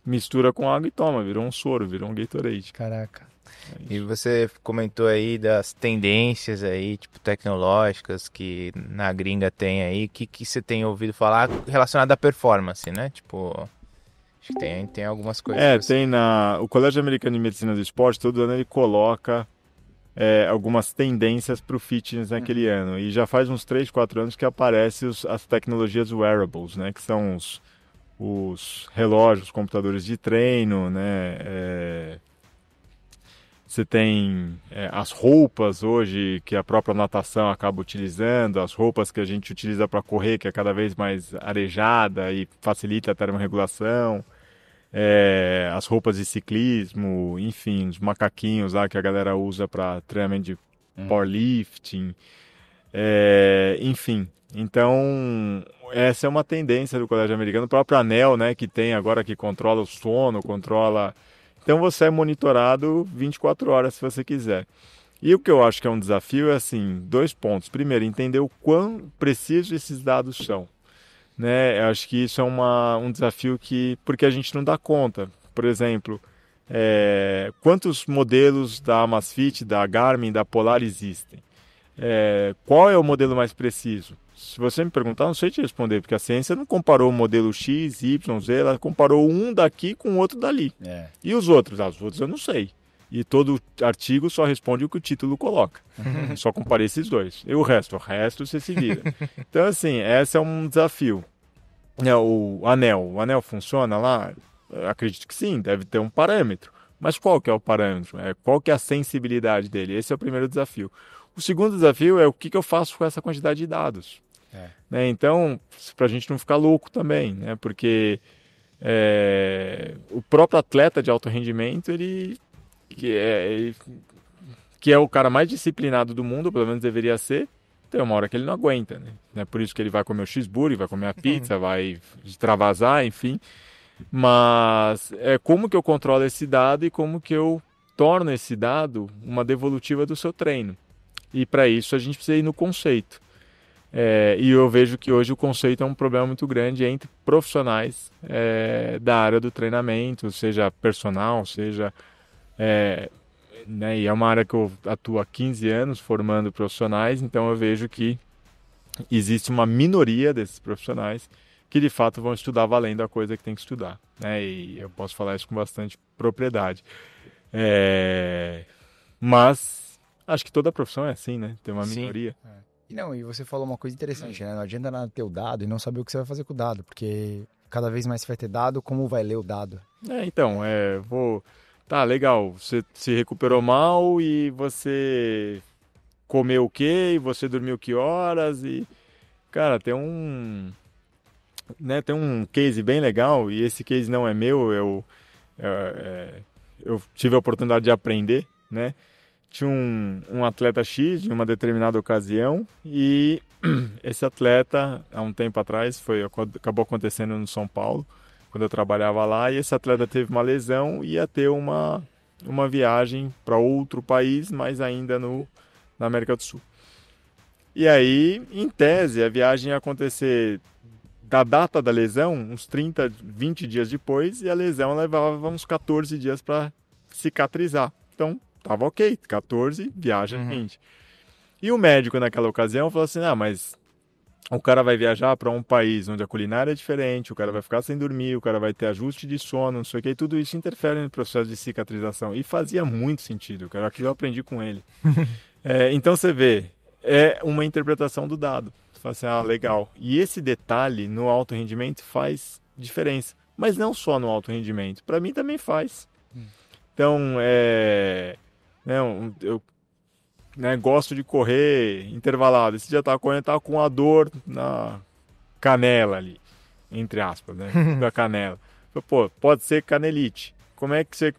mistura com água e toma, virou um soro, virou um Gatorade. Caraca. E você comentou aí das tendências aí, tipo, tecnológicas que na gringa tem aí, que você tem ouvido falar relacionado à performance, né? Tipo, acho que tem algumas coisas. Tem o Colégio Americano de Medicina do Esporte, todo ano ele coloca algumas tendências para o fitness naquele ano. E já faz uns 3, 4 anos que aparecem as tecnologias wearables, né? Que são os relógios, computadores de treino, né? Você tem as roupas hoje que a própria natação acaba utilizando, as roupas que a gente utiliza para correr, que é cada vez mais arejada e facilita a termorregulação. As roupas de ciclismo, enfim, os macaquinhos lá que a galera usa para treinamento de powerlifting, enfim. Então, essa é uma tendência do colégio americano. O próprio anel, né, que tem agora, que controla o sono, controla... Então, você é monitorado 24 horas se você quiser. E o que eu acho que é um desafio é, assim, 2 pontos. Primeiro, entender o quão precisos esses dados são. Né? Eu acho que isso é um desafio porque a gente não dá conta. Por exemplo, Quantos modelos da Amazfit, da Garmin, da Polar existem? Qual é o modelo mais preciso? Se você me perguntar, eu não sei te responder, porque a ciência não comparou o modelo X, Y, Z, ela comparou um daqui com o outro dali. E os outros? Os outros eu não sei. E todo artigo só responde o que o título coloca. Só comparei esses dois. E o resto você se vira. Então, assim, esse é um desafio. O anel funciona lá? Eu acredito que sim, deve ter um parâmetro. Mas qual que é o parâmetro? Qual que é a sensibilidade dele? Esse é o primeiro desafio. O segundo desafio é o que eu faço com essa quantidade de dados. Então, para a gente não ficar louco também, né? Porque o próprio atleta de alto rendimento, ele que é o cara mais disciplinado do mundo, pelo menos deveria ser, tem uma hora que ele não aguenta, né? É por isso que ele vai comer o cheeseburger, vai comer a pizza, vai extravasar, enfim. Mas como que eu controlo esse dado e como que eu torno esse dado uma devolutiva do seu treino. E para isso a gente precisa ir no conceito. E eu vejo que hoje o conceito é um problema muito grande entre profissionais da área do treinamento, seja personal, seja... e é uma área que eu atuo há 15 anos formando profissionais, então eu vejo que existe uma minoria desses profissionais que de fato vão estudar valendo a coisa que tem que estudar, né? E eu posso falar isso com bastante propriedade. Mas acho que toda profissão é assim, né? Tem uma minoria. E você falou uma coisa interessante, né? Não adianta nada ter o dado e não saber o que você vai fazer com o dado, porque cada vez mais você vai ter dado, como vai ler o dado? Tá, legal, você se recuperou mal e você comeu o quê? E você dormiu que horas? E, cara, tem um case bem legal, e esse case não é meu, eu tive a oportunidade de aprender, né? Tinha um atleta X de uma determinada ocasião e esse atleta, há um tempo atrás, acabou acontecendo no São Paulo, quando eu trabalhava lá, e esse atleta teve uma lesão e ia ter uma viagem para outro país, mas ainda na América do Sul. E aí, em tese, a viagem ia acontecer da data da lesão, uns 30, 20 dias depois, e a lesão levava uns 14 dias para cicatrizar. Então, tava ok, 14, viaja 20. E o médico naquela ocasião falou assim, mas o cara vai viajar para um país onde a culinária é diferente, o cara vai ficar sem dormir, o cara vai ter ajuste de sono, não sei o que, e tudo isso interfere no processo de cicatrização. E fazia muito sentido, cara, aquilo eu aprendi com ele. Então você vê, é uma interpretação do dado. Você fala assim, legal. E esse detalhe no alto rendimento faz diferença. Mas não só no alto rendimento, para mim também faz. Então, eu gosto de correr intervalado. Esse dia eu estava correndo, estava com a dor na canela ali, entre aspas, né? Da canela. Pô, pode ser canelite. Como é que você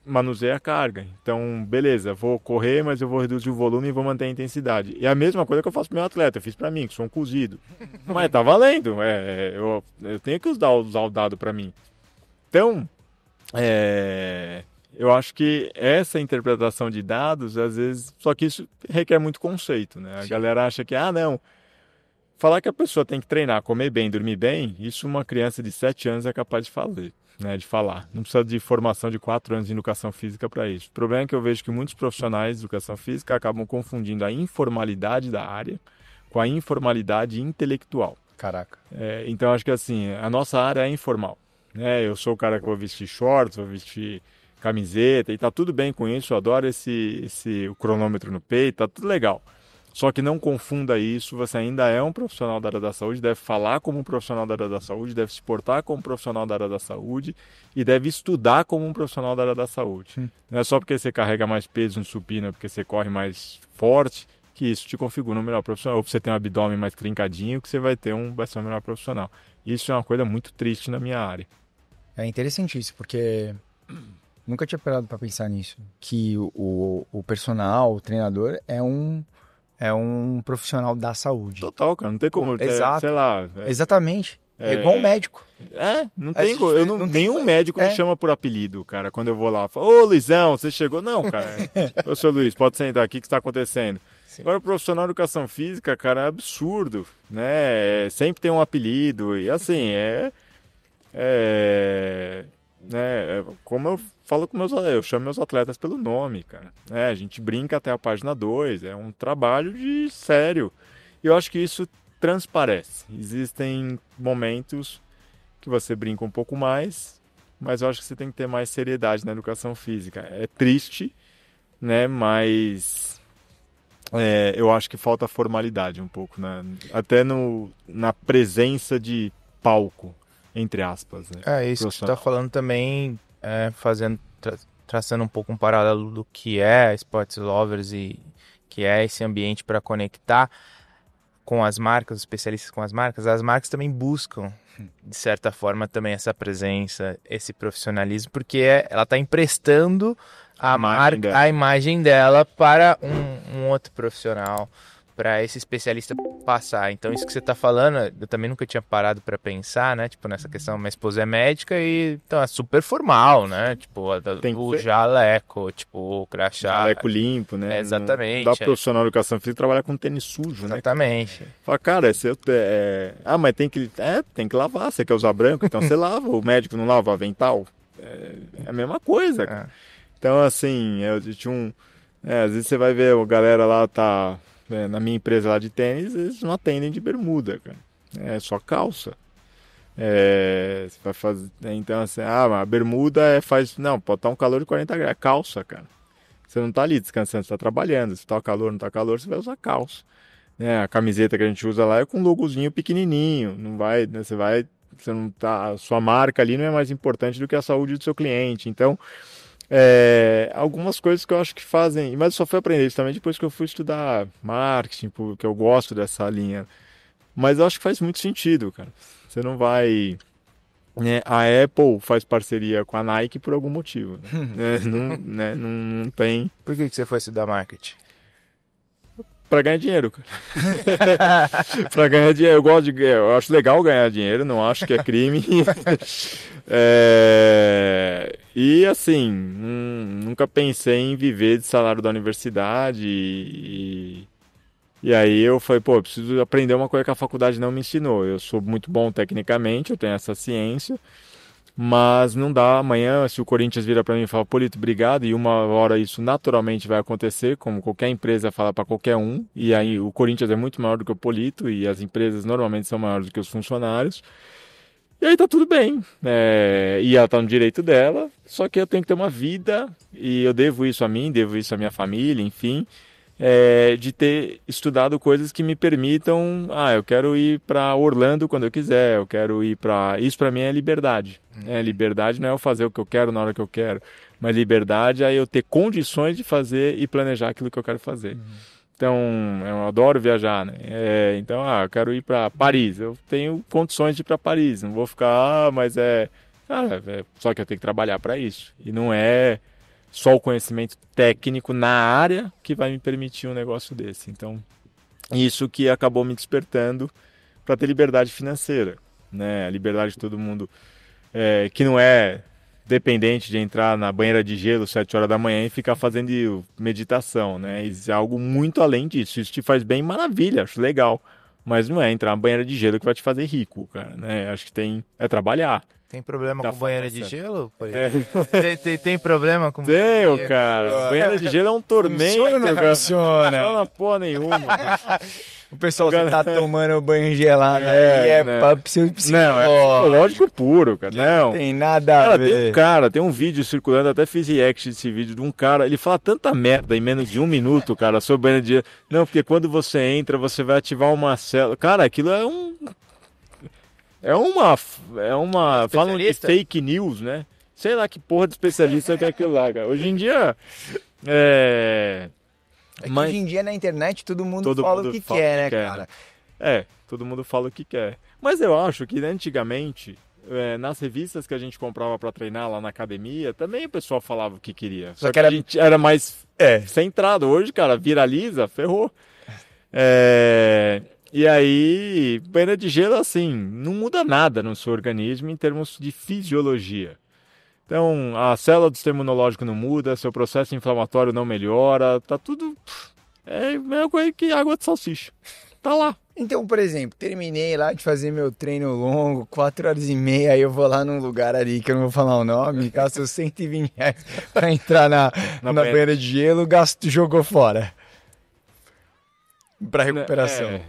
manuseia a carga? Então, beleza, vou correr, mas eu vou reduzir o volume e vou manter a intensidade. E a mesma coisa que eu faço pro meu atleta, eu fiz para mim, que sou um cozido. Mas tá valendo, eu tenho que usar o dado para mim. Então, eu acho que essa interpretação de dados, às vezes, só que isso requer muito conceito, né? A galera acha que, não, falar que a pessoa tem que treinar, comer bem, dormir bem, isso uma criança de 7 anos é capaz de falar. Não precisa de formação de 4 anos de educação física para isso. O problema é que eu vejo que muitos profissionais de educação física acabam confundindo a informalidade da área com a informalidade intelectual. Caraca. Então, acho que assim, a nossa área é informal. Eu sou o cara que vou vestir shorts, vou vestir camiseta, e tá tudo bem com isso, eu adoro o cronômetro no peito, tá tudo legal. Só que não confunda isso, você ainda é um profissional da área da saúde, deve falar como um profissional da área da saúde, deve se portar como um profissional da área da saúde e deve estudar como um profissional da área da saúde. Não é só porque você carrega mais peso no supino, porque você corre mais forte, que isso te configura um melhor profissional. Ou você tem um abdômen mais trincadinho, que você vai ser um melhor profissional. Isso é uma coisa muito triste na minha área. É interessante isso, porque nunca tinha parado para pensar nisso. Que o personal, o treinador, é um profissional da saúde. Total, cara. Não tem como. Exato. Sei lá. Exatamente. É igual um médico. Não tem como. Nenhum médico me chama por apelido, cara. Quando eu vou lá, falo, ô Luizão, você chegou? Não, cara. Ô, seu Luiz, pode sentar aqui, o que está acontecendo? Sim. Agora, o profissional de educação física, cara, é absurdo, né? Sempre tem um apelido. E assim, como eu falo com eu chamo meus atletas pelo nome, cara. A gente brinca até a página 2, é um trabalho de sério. E eu acho que isso transparece. Existem momentos que você brinca um pouco mais, mas eu acho que você tem que ter mais seriedade na educação física. É triste, né? Mas eu acho que falta formalidade um pouco, né? Até na presença de palco, entre aspas. Né? Isso que você está falando também, traçando um pouco um paralelo do que é Sports Lovers e que é esse ambiente para conectar com as marcas, os especialistas com as marcas também buscam, de certa forma, também essa presença, esse profissionalismo, porque ela está emprestando a imagem dela para um outro profissional, para esse especialista passar. Então, isso que você está falando, eu também nunca tinha parado para pensar, né? Tipo, nessa questão, minha esposa é médica e então é super formal, né? Tipo, o jaleco, tipo, o crachá. Jaleco limpo, né? Exatamente. Não dá profissional de educação física trabalhar com tênis sujo, né? Exatamente. Fala, cara, mas tem que lavar, você quer usar branco, então você lava. O médico não lava avental. É a mesma coisa, cara. Então, assim, eu tinha às vezes você vai ver, a galera lá tá... na minha empresa lá de tênis, eles não atendem de bermuda, cara. É só calça. Você vai fazer... Então, assim, a bermuda não, pode estar um calor de 40 graus. É calça, cara. Você não tá ali descansando, você tá trabalhando. Se tá calor, não tá calor, você vai usar calça. A camiseta que a gente usa lá é com um logozinho pequenininho. Não vai, né, você não tá... A sua marca ali não é mais importante do que a saúde do seu cliente. Então... algumas coisas que eu acho que fazem, mas eu só fui aprender isso também depois que eu fui estudar marketing, porque eu gosto dessa linha, mas eu acho que faz muito sentido, cara. Você não vai, né? A Apple faz parceria com a Nike por algum motivo, né? Não tem. Por que você foi estudar marketing? Pra ganhar dinheiro, cara. Pra ganhar dinheiro. Eu acho legal ganhar dinheiro, não acho que é crime. E assim, nunca pensei em viver de salário da universidade. E aí eu falei, eu preciso aprender uma coisa que a faculdade não me ensinou. Eu sou muito bom tecnicamente, eu tenho essa ciência. Mas não dá, amanhã se o Corinthians vira para mim e fala, Polito, obrigado, e uma hora isso naturalmente vai acontecer, como qualquer empresa fala para qualquer um, e aí o Corinthians é muito maior do que o Polito, e as empresas normalmente são maiores do que os funcionários, e aí tá tudo bem, e ela tá no direito dela, só que eu tenho que ter uma vida, e eu devo isso a mim, devo isso à minha família, enfim, de ter estudado coisas que me permitam, eu quero ir para Orlando quando eu quiser, eu quero ir para... Isso para mim é liberdade. Liberdade não é eu fazer o que eu quero na hora que eu quero, mas liberdade é eu ter condições de fazer e planejar aquilo que eu quero fazer. Então, eu adoro viajar, né? Então, eu quero ir para Paris, eu tenho condições de ir para Paris, não vou ficar, mas só que eu tenho que trabalhar para isso. E não é só o conhecimento técnico na área que vai me permitir um negócio desse. Então, isso que acabou me despertando para ter liberdade financeira, né? A liberdade de todo mundo, que não é dependente de entrar na banheira de gelo 7 horas da manhã e ficar fazendo meditação, né? Isso é algo muito além disso. Isso te faz bem, maravilha, acho legal. Mas não é entrar na banheira de gelo que vai te fazer rico, cara, né? Acho que é trabalhar. Tem problema com banheira de gelo? Tem problema com... Tenho, cara. Banheira de gelo é um tormento. Funciona. Não porra nenhuma. O pessoal tá tomando banho gelado papo psicológico. Não, é psicológico puro, cara. Não tem nada a ver. Tem um vídeo circulando, até fiz react desse vídeo, de um cara, ele fala tanta merda em menos de 1 minuto, cara, sobre banheira de gelo. Não, porque quando você entra, você vai ativar uma célula. Cara, aquilo é uma falam de fake news, né? Sei lá que porra de especialista é aquilo lá, cara. Hoje em dia mas hoje em dia na internet todo mundo fala o que quer, né, cara? Todo mundo fala o que quer. Mas eu acho que antigamente, nas revistas que a gente comprava pra treinar lá na academia, também o pessoal falava o que queria. Só que a gente era mais centrado. Hoje, cara, viraliza, ferrou. E aí, banheira de gelo, assim, não muda nada no seu organismo em termos de fisiologia. Então, a célula do sistema imunológico não muda, seu processo inflamatório não melhora, tá tudo... É a mesma coisa que água de salsicha. tá lá. Então, por exemplo, terminei lá de fazer meu treino longo, 4h30, aí eu vou lá num lugar ali que eu não vou falar o nome, gasto R$120 pra entrar na banheira de gelo, jogou fora. Pra recuperação.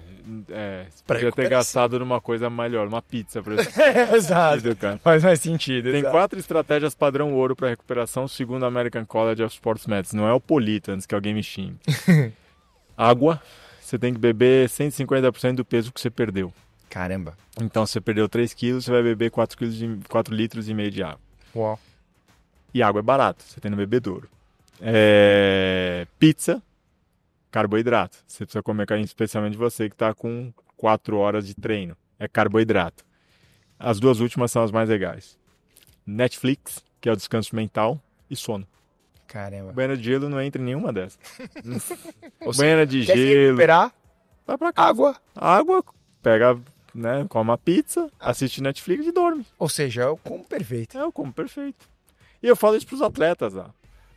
Você podia ter gastado numa coisa melhor, uma pizza, por exemplo. Exato, cara. Faz mais sentido. Tem 4 estratégias padrão ouro para recuperação, segundo a American College of Sports Medicine. Não é o Polito, antes que alguém me xingue. Água, você tem que beber 150% do peso que você perdeu. Caramba. Então, se você perdeu 3 quilos, você vai beber 4 litros e meio de água. Uau. E água é barato, você tem no bebedouro. Pizza, carboidrato. Você precisa comer, especialmente você que está com 4 horas de treino. É carboidrato. As 2 últimas são as mais legais. Netflix, que é o descanso mental, e sono. Caramba. Banheira de gelo não entra em nenhuma dessas. Banheira de Quer se gelo. recuperar? Vai pra casa. Água. Pega, né, come uma pizza, assiste Netflix e dorme. Ou seja, é o como perfeito. É o como perfeito. E eu falo isso pros atletas lá.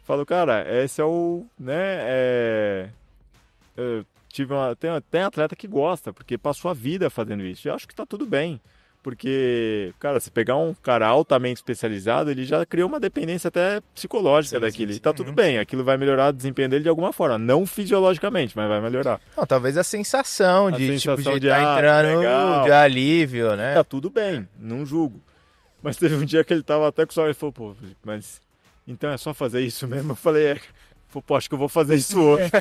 Falo, cara, esse é o, né, eu tem atleta que gosta, porque passou a vida fazendo isso. Eu acho que tá tudo bem. Porque, cara, se pegar um cara altamente especializado, ele já criou uma dependência até psicológica daquilo. E tá tudo bem, aquilo vai melhorar o desempenho dele de alguma forma. Não fisiologicamente, mas vai melhorar. Não, talvez a sensação de sensação de tá entrando legal. de alívio, né? Tá tudo bem, não julgo. Mas teve um dia que ele tava até com o sol e falou, pô, mas então é só fazer isso mesmo? Eu falei, pô, acho que eu vou fazer isso hoje.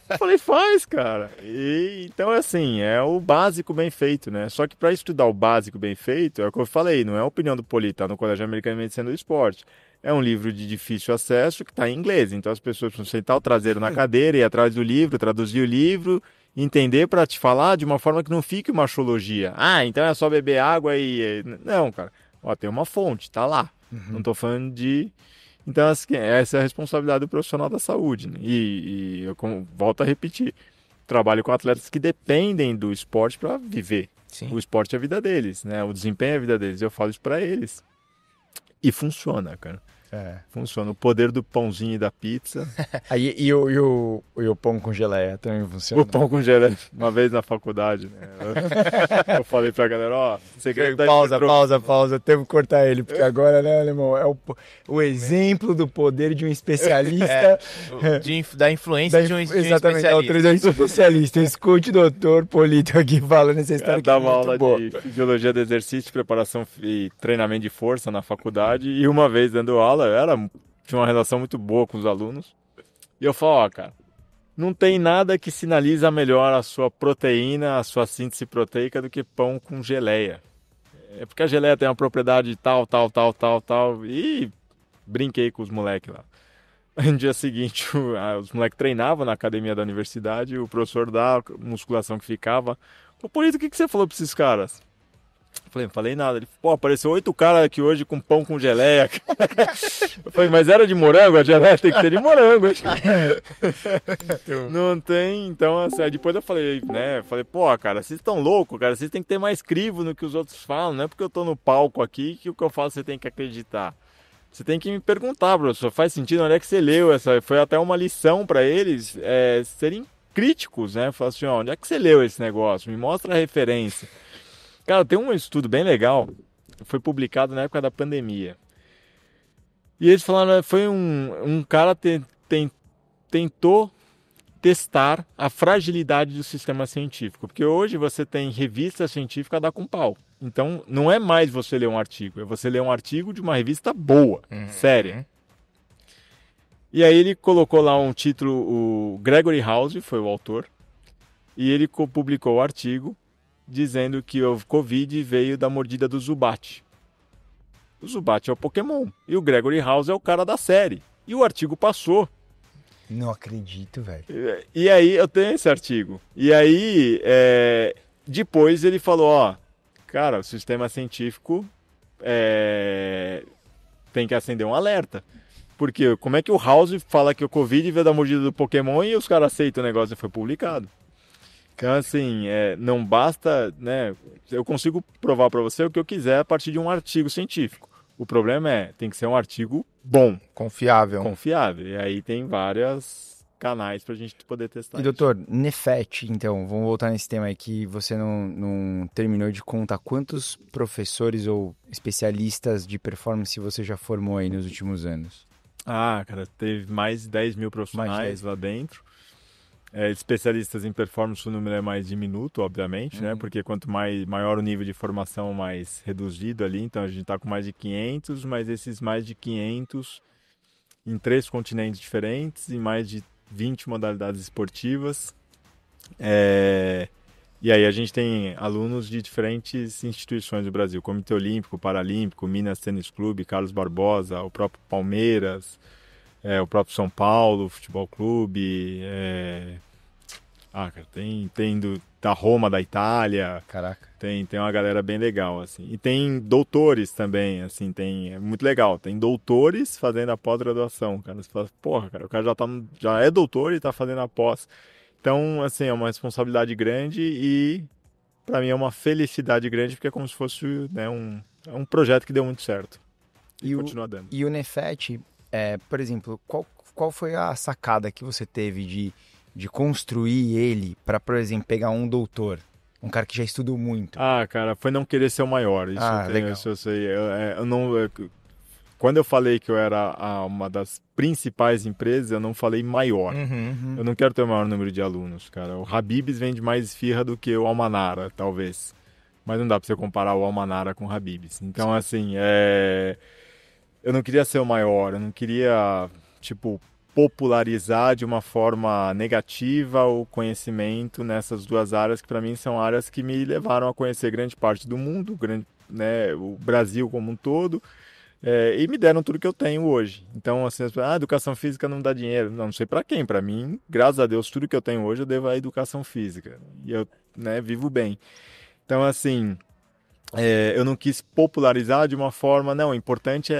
Eu falei, faz, cara. E, então, assim, é o básico bem feito, né? Só que para estudar o básico bem feito, é o que eu falei, não é a opinião do Polito, tá no Colégio Americano de Medicina do Esporte. É um livro de difícil acesso que está em inglês. Então, as pessoas precisam sentar o traseiro na cadeira, ir atrás do livro, traduzir o livro, entender para te falar de uma forma que não fique uma xologia. Ah, então é só beber água e... Não, cara. Ó, tem uma fonte, tá lá. Não tô falando de... Então, assim, essa é a responsabilidade do profissional da saúde. Né? E eu volto a repetir, trabalho com atletas que dependem do esporte para viver. Sim. O esporte é a vida deles, né? O desempenho é a vida deles. Eu falo isso para eles. E funciona, cara. Funciona. O poder do pãozinho e da pizza. Aí, e o pão com geleia também funciona? O pão com geleia. Uma vez na faculdade, né? Eu falei pra galera, ó, segredo da Pausa. Temos que cortar ele, porque agora, né, Alemão, é o exemplo do poder de um especialista. Da influência de um exatamente, especialista. É um especialista. Escute o doutor Polito aqui falando essa história. Eu dava aula de fisiologia do exercício, preparação e treinamento de força na faculdade. E uma vez dando aula, tinha uma relação muito boa com os alunos. E eu falo, ó, cara, não tem nada que sinaliza melhor a sua proteína, a sua síntese proteica do que pão com geleia. É porque a geleia tem uma propriedade tal. E brinquei com os moleques lá. No dia seguinte, os moleques treinavam na academia da universidade, e o professor da musculação que ficava, pô, Polito, o que você falou pra esses caras? Eu falei nada. Ele falou, pô, apareceu 8 caras aqui hoje com pão com geleia. Eu falei, mas era de morango? A geleia tem que ter de morango. Não tem, então, assim, aí depois eu falei, né? Falei, pô, cara, vocês estão loucos, cara, vocês têm que ter mais crivo no que os outros falam, não é porque eu tô no palco aqui que o que eu falo você tem que acreditar. Você tem que me perguntar, professor, faz sentido? Onde é que você leu essa? Foi até uma lição para eles serem críticos, né? Falar assim, ó, onde é que você leu esse negócio? Me mostra a referência. Cara, tem um estudo bem legal, foi publicado na época da pandemia. E eles falaram, foi um cara tentou testar a fragilidade do sistema científico. Porque hoje você tem revista científica a dar com pau. Então, não é mais você ler um artigo, é você ler um artigo de uma revista boa, séria. E aí ele colocou lá um título, o Gregory House foi o autor, e ele publicou o artigo dizendo que o Covid veio da mordida do Zubat. O Zubat é o Pokémon, e o Gregory House é o cara da série. E o artigo passou. Não acredito, velho. E aí, eu tenho esse artigo. E aí, depois ele falou, ó, cara, o sistema científico tem que acender um alerta. Porque como é que o House fala que o Covid veio da mordida do Pokémon e os caras aceitam o negócio e foi publicado? Então, assim, não basta, né? Eu consigo provar para você o que eu quiser a partir de um artigo científico. O problema tem que ser um artigo bom. Confiável. E aí tem várias canais para a gente poder testar E, isso. doutor, Nefet, então, vamos voltar nesse tema aí que você não terminou de contar. Quantos professores ou especialistas de performance você já formou aí nos últimos anos? Cara, teve mais de 10 mil profissionais lá dentro. Especialistas em performance, o número é mais diminuto, obviamente, né? Porque quanto maior o nível de formação, mais reduzido ali. Então, a gente está com mais de 500, mas esses mais de 500 em 3 continentes diferentes, em mais de 20 modalidades esportivas. E aí a gente tem alunos de diferentes instituições do Brasil, Comitê Olímpico, Paralímpico, Minas Tênis Clube, Carlos Barbosa, o próprio Palmeiras, o próprio São Paulo Futebol Clube, cara, tem da Roma, da Itália. Caraca. Tem uma galera bem legal, assim. E tem doutores também, assim, é muito legal. Tem doutores fazendo a pós-graduação, cara. Você fala, porra, cara, o cara já é doutor e tá fazendo a pós. Então, assim, é uma responsabilidade grande e para mim é uma felicidade grande, porque é como se fosse, né, um projeto que deu muito certo. E continua dando. E o Nefet, por exemplo, qual foi a sacada que você teve de construir ele para, por exemplo, pegar um doutor? Um cara que já estudou muito. Cara, foi não querer ser o maior. Isso legal. Isso eu sei. Quando eu falei que eu era uma das principais empresas, eu não falei maior. Eu não quero ter o maior número de alunos, cara. O Habib's vende mais esfirra do que o Almanara, talvez. Mas não dá pra você comparar o Almanara com o Habib's. Então, assim, eu não queria ser o maior. Eu não queria, popularizar de uma forma negativa o conhecimento nessas duas áreas que para mim são áreas que me levaram a conhecer grande parte do mundo, o Brasil como um todo, e me deram tudo que eu tenho hoje. Então, assim, educação física não dá dinheiro. Não sei para quem. Para mim, graças a Deus, tudo que eu tenho hoje eu devo à educação física. E eu, vivo bem. Então, assim, eu não quis popularizar de uma forma, não, o importante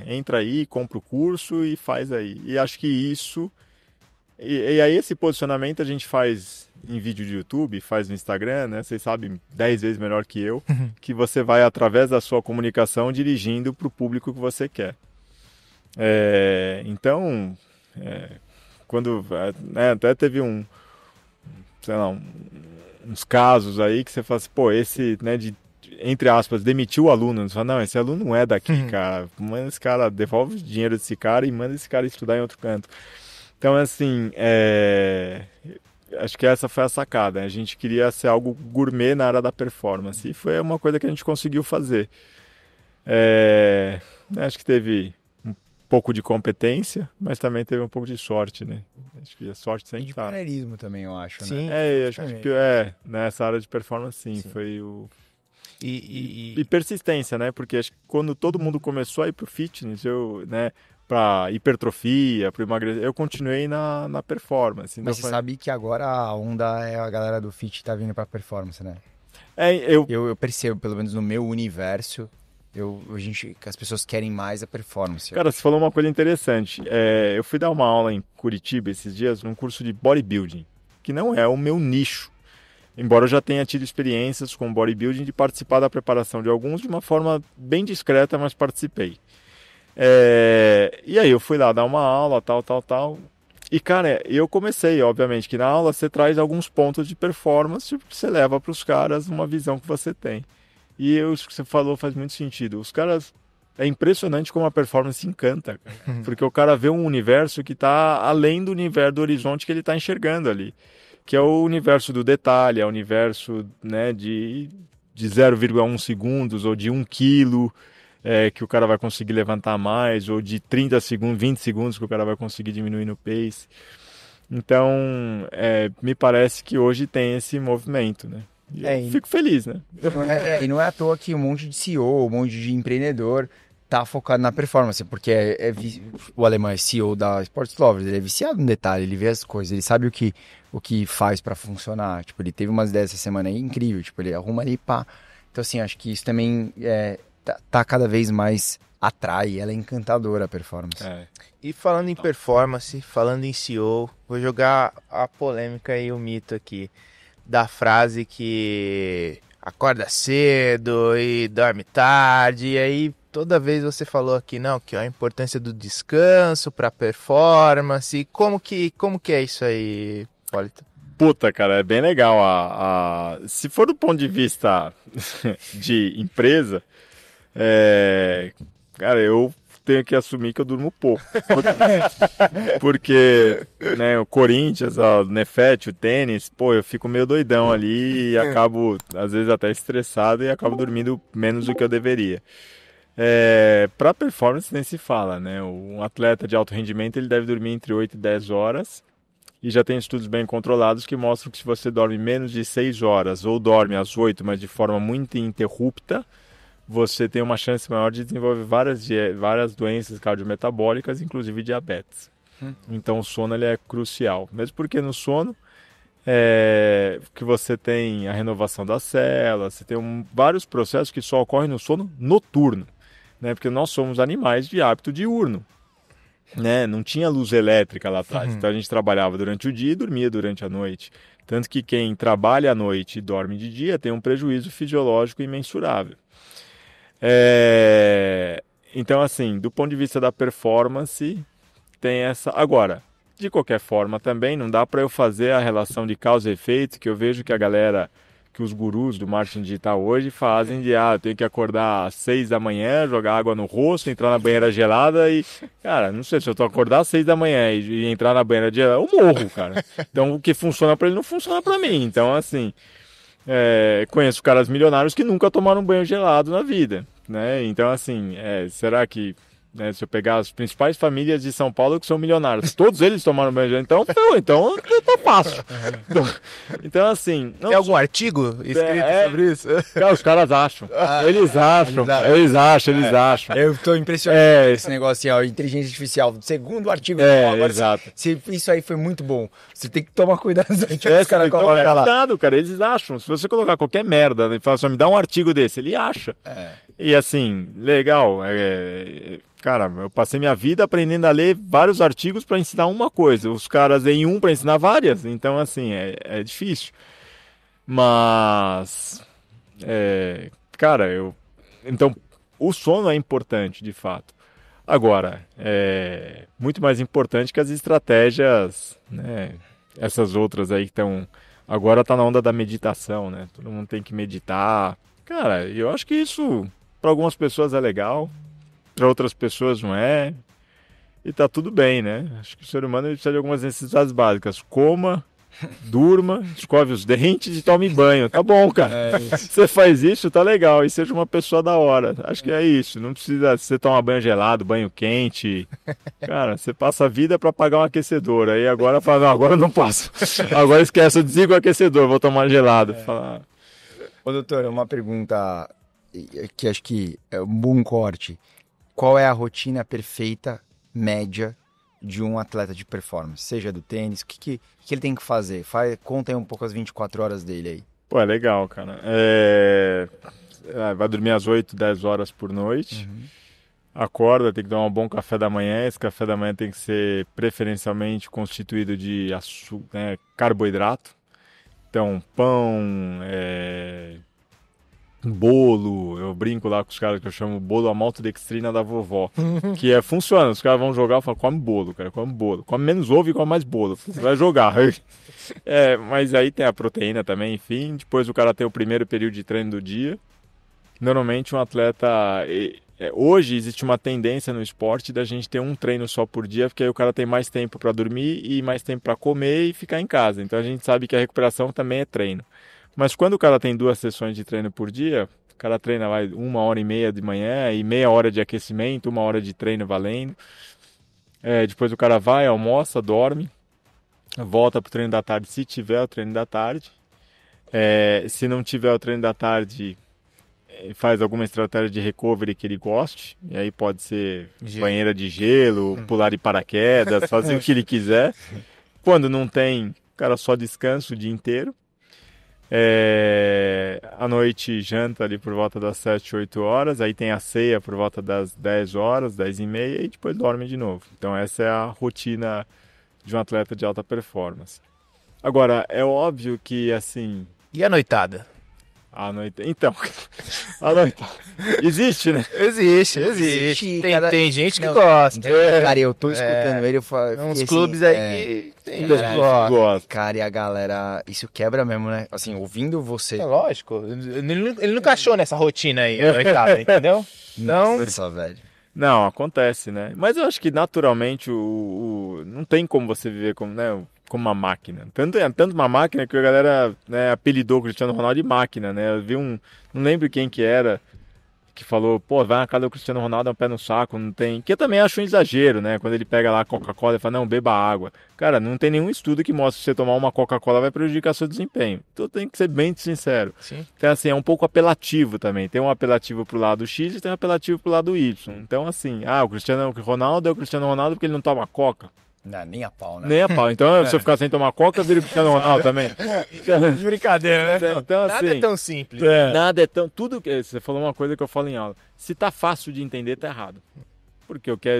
entra aí, compra o curso e faz aí. E acho que isso... E aí esse posicionamento a gente faz em vídeo de YouTube, faz no Instagram, né? Vocês sabem 10 vezes melhor que eu, que você vai, através da sua comunicação, dirigindo para o público que você quer. Então, quando... até teve uns casos aí que você fala assim, esse, entre aspas, demitiu o aluno. Você fala, não, esse aluno não é daqui, cara. Manda esse cara, devolve o dinheiro desse cara e manda esse cara estudar em outro canto. Então, assim, acho que essa foi a sacada. A gente queria ser algo gourmet na área da performance. E foi uma coisa que a gente conseguiu fazer. Acho que teve um pouco de competência, mas também teve um pouco de sorte, né? Acho que a sorte sempre tá. E de pioneirismo também, eu acho, sim, né? Acho que nessa área de performance, sim. Foi o... E persistência, né? Porque acho que quando todo mundo começou a ir pro fitness, para hipertrofia, para emagrecer, eu continuei na performance. Mas você sabe que agora a onda a galera do fit tá vindo pra performance, né? Eu percebo, pelo menos no meu universo, as pessoas querem mais a performance. Cara, você falou uma coisa interessante. Eu fui dar uma aula em Curitiba esses dias, num curso de bodybuilding, que não é o meu nicho. Embora eu já tenha tido experiências com bodybuilding de participar da preparação de alguns de uma forma bem discreta, mas participei. E aí eu fui lá dar uma aula, tal. E, cara, eu comecei, obviamente, que na aula você traz alguns pontos de performance que você leva para os caras uma visão que você tem. E isso que você falou faz muito sentido. Os caras... É impressionante como a performance encanta, cara. Porque o cara vê um universo que está além do universo, do horizonte que ele está enxergando ali. Que é o universo do detalhe, é o universo, de 0,1 segundos ou de 1 quilo que o cara vai conseguir levantar mais, ou de 30 segundos, 20 segundos que o cara vai conseguir diminuir no pace. Então, me parece que hoje tem esse movimento, né? E eu fico feliz, né? E não é à toa que um monte de CEO, um monte de empreendedor tá focado na performance, porque o alemão é CEO da Sports Lovers, ele é viciado no detalhe, ele vê as coisas, ele sabe o que faz para funcionar. Ele teve umas ideias essa semana aí incrível, ele arruma ali e pá. Então, assim, acho que isso também tá cada vez mais atrai, ela é encantadora a performance. E falando em performance, falando em CEO, vou jogar a polêmica e o mito aqui da frase que acorda cedo e dorme tarde, e aí toda vez você falou aqui, não, que a importância do descanso para performance. Como que é isso aí, Polito? Puta, cara, é bem legal. Se for do ponto de vista de empresa, cara, eu tenho que assumir que eu durmo pouco. Porque, né, o Corinthians, o Nefete, o tênis, pô, eu fico meio doidão ali e acabo, às vezes, até estressado e acabo dormindo menos do que eu deveria. Para performance nem se fala, né? Um atleta de alto rendimento, ele deve dormir entre 8 e 10 horas. E já tem estudos bem controlados que mostram que se você dorme menos de 6 horas ou dorme às 8, mas de forma muito ininterrupta, você tem uma chance maior de desenvolver várias doenças cardiometabólicas, inclusive diabetes. Então o sono ele é crucial. Mesmo porque no sono que você tem a renovação das células, você tem vários processos que só ocorrem no sono noturno, né? Porque nós somos animais de hábito diurno. Né? Não tinha luz elétrica lá atrás, então a gente trabalhava durante o dia e dormia durante a noite. Tanto que quem trabalha à noite e dorme de dia tem um prejuízo fisiológico imensurável. Então, assim, do ponto de vista da performance, tem essa. Agora, de qualquer forma também, não dá para eu fazer a relação de causa e efeito que eu vejo que a galera, que os gurus do marketing digital hoje fazem de, eu tenho que acordar às 6 da manhã, jogar água no rosto, entrar na banheira gelada e, cara, não sei, se eu tô acordar às 6 da manhã e entrar na banheira gelada, eu morro, cara. Então, o que funciona para ele não funciona para mim. Então, assim, conheço caras milionários que nunca tomaram um banho gelado na vida, né? Então, assim, será que... Né, se eu pegar as principais famílias de São Paulo que são milionários, todos eles tomaram banho gelado, então tá fácil. Então, assim... Tem algum artigo escrito sobre isso? Os caras acham. Eles acham. Eu tô impressionado com esse negócio assim, inteligência artificial. Segundo o artigo. Exato. Isso aí foi muito bom. Você tem que tomar cuidado antes que os caras colocam lá. Cuidado, cara. Eles acham. Se você colocar qualquer merda e falar assim, me dá um artigo desse, ele acha. E assim, legal. Cara, eu passei minha vida aprendendo a ler vários artigos para ensinar uma coisa. Os caras em um para ensinar várias. Então, assim, é difícil. Mas, cara, então, o sono é importante, de fato. Agora, é muito mais importante que as estratégias, né? Essas outras aí que estão... Agora tá na onda da meditação, né? Todo mundo tem que meditar. Cara, eu acho que isso, para algumas pessoas é legal. Para outras pessoas não é. E tá tudo bem, né? Acho que o ser humano precisa de algumas necessidades básicas. Coma, durma, escove os dentes e tome banho. Tá bom, cara. Você faz isso, tá legal. E seja uma pessoa da hora. Acho que é isso. Não precisa você tomar banho gelado, banho quente. Cara, você passa a vida para pagar um aquecedor. Aí agora fala, não, agora eu não passo. Agora esquece, eu desligo o aquecedor, vou tomar gelado. Ô, doutor, uma pergunta que acho que é um bom corte. Qual é a rotina perfeita, média, de um atleta de performance? Seja do tênis, o que ele tem que fazer? Conta aí um pouco as 24 horas dele aí. Pô, é legal, cara. Vai dormir às 8, 10 horas por noite. Acorda, tem que tomar um bom café da manhã. Esse café da manhã tem que ser preferencialmente constituído de carboidrato. Então, pão, bolo, eu brinco lá com os caras que eu chamo bolo a maltodextrina da vovó, que funciona, os caras vão jogar e falam, come bolo, cara, come bolo, come menos ovo e come mais bolo, você vai jogar. Mas aí tem a proteína também, enfim, depois o cara tem o primeiro período de treino do dia. Normalmente um atleta, hoje existe uma tendência no esporte da gente ter um treino só por dia, porque aí o cara tem mais tempo para dormir e mais tempo para comer e ficar em casa, então a gente sabe que a recuperação também é treino. Mas quando o cara tem 2 sessões de treino por dia, o cara treina lá 1h30 de manhã e meia hora de aquecimento, 1 hora de treino valendo. Depois o cara vai, almoça, dorme, volta para o treino da tarde, se tiver o treino da tarde. Se não tiver o treino da tarde, faz alguma estratégia de recovery que ele goste. E aí pode ser banheira de gelo, pular de paraquedas, fazer o que ele quiser. Quando não tem, o cara só descansa o dia inteiro. À noite janta ali por volta das 7, 8 horas, aí tem a ceia por volta das 10 horas, 10h30 e depois dorme de novo. Então essa é a rotina de um atleta de alta performance. Agora, é óbvio que assim... E a noitada? À noite. Então, à noite. Existe, né? Existe. Cada- Tem gente que Não, gosta. Cara, eu tô escutando ele, eu falo, Uns fiquei clubes assim, aí que tem gente que Caralho, gosta. Gosto. cara, e a galera, isso quebra mesmo, né? Assim, ouvindo você. É lógico. Ele nunca achou nessa rotina aí, noitada, entendeu? Então, Nossa, velho. Não, acontece, né? Mas eu acho que naturalmente não tem como você viver como, né, como uma máquina. Tanto uma máquina que a galera, né, apelidou o Cristiano Ronaldo de máquina, né? Eu vi não lembro quem que era, que falou, pô, vai na casa do Cristiano Ronaldo, é um pé no saco, não tem... Que eu também acho um exagero, né? Quando ele pega lá a Coca-Cola e fala, não, beba água. Cara, não tem nenhum estudo que mostre que você tomar uma Coca-Cola vai prejudicar seu desempenho. Então tem que ser bem sincero. sim. Então, assim, é um pouco apelativo também. Tem um apelativo pro lado X e tem um apelativo pro lado Y. Então, assim, o Cristiano Ronaldo é o Cristiano Ronaldo porque ele não toma Coca. Não, nem a pau, né? Nem a pau. Então, se eu ficar sem tomar Coca, eu viro Cristiano Ronaldo também. Brincadeira, né? Então, Nada assim, é tão simples. nada é tão... Tudo que... Você falou uma coisa que eu falo em aula. Se tá fácil de entender, tá errado. Porque o que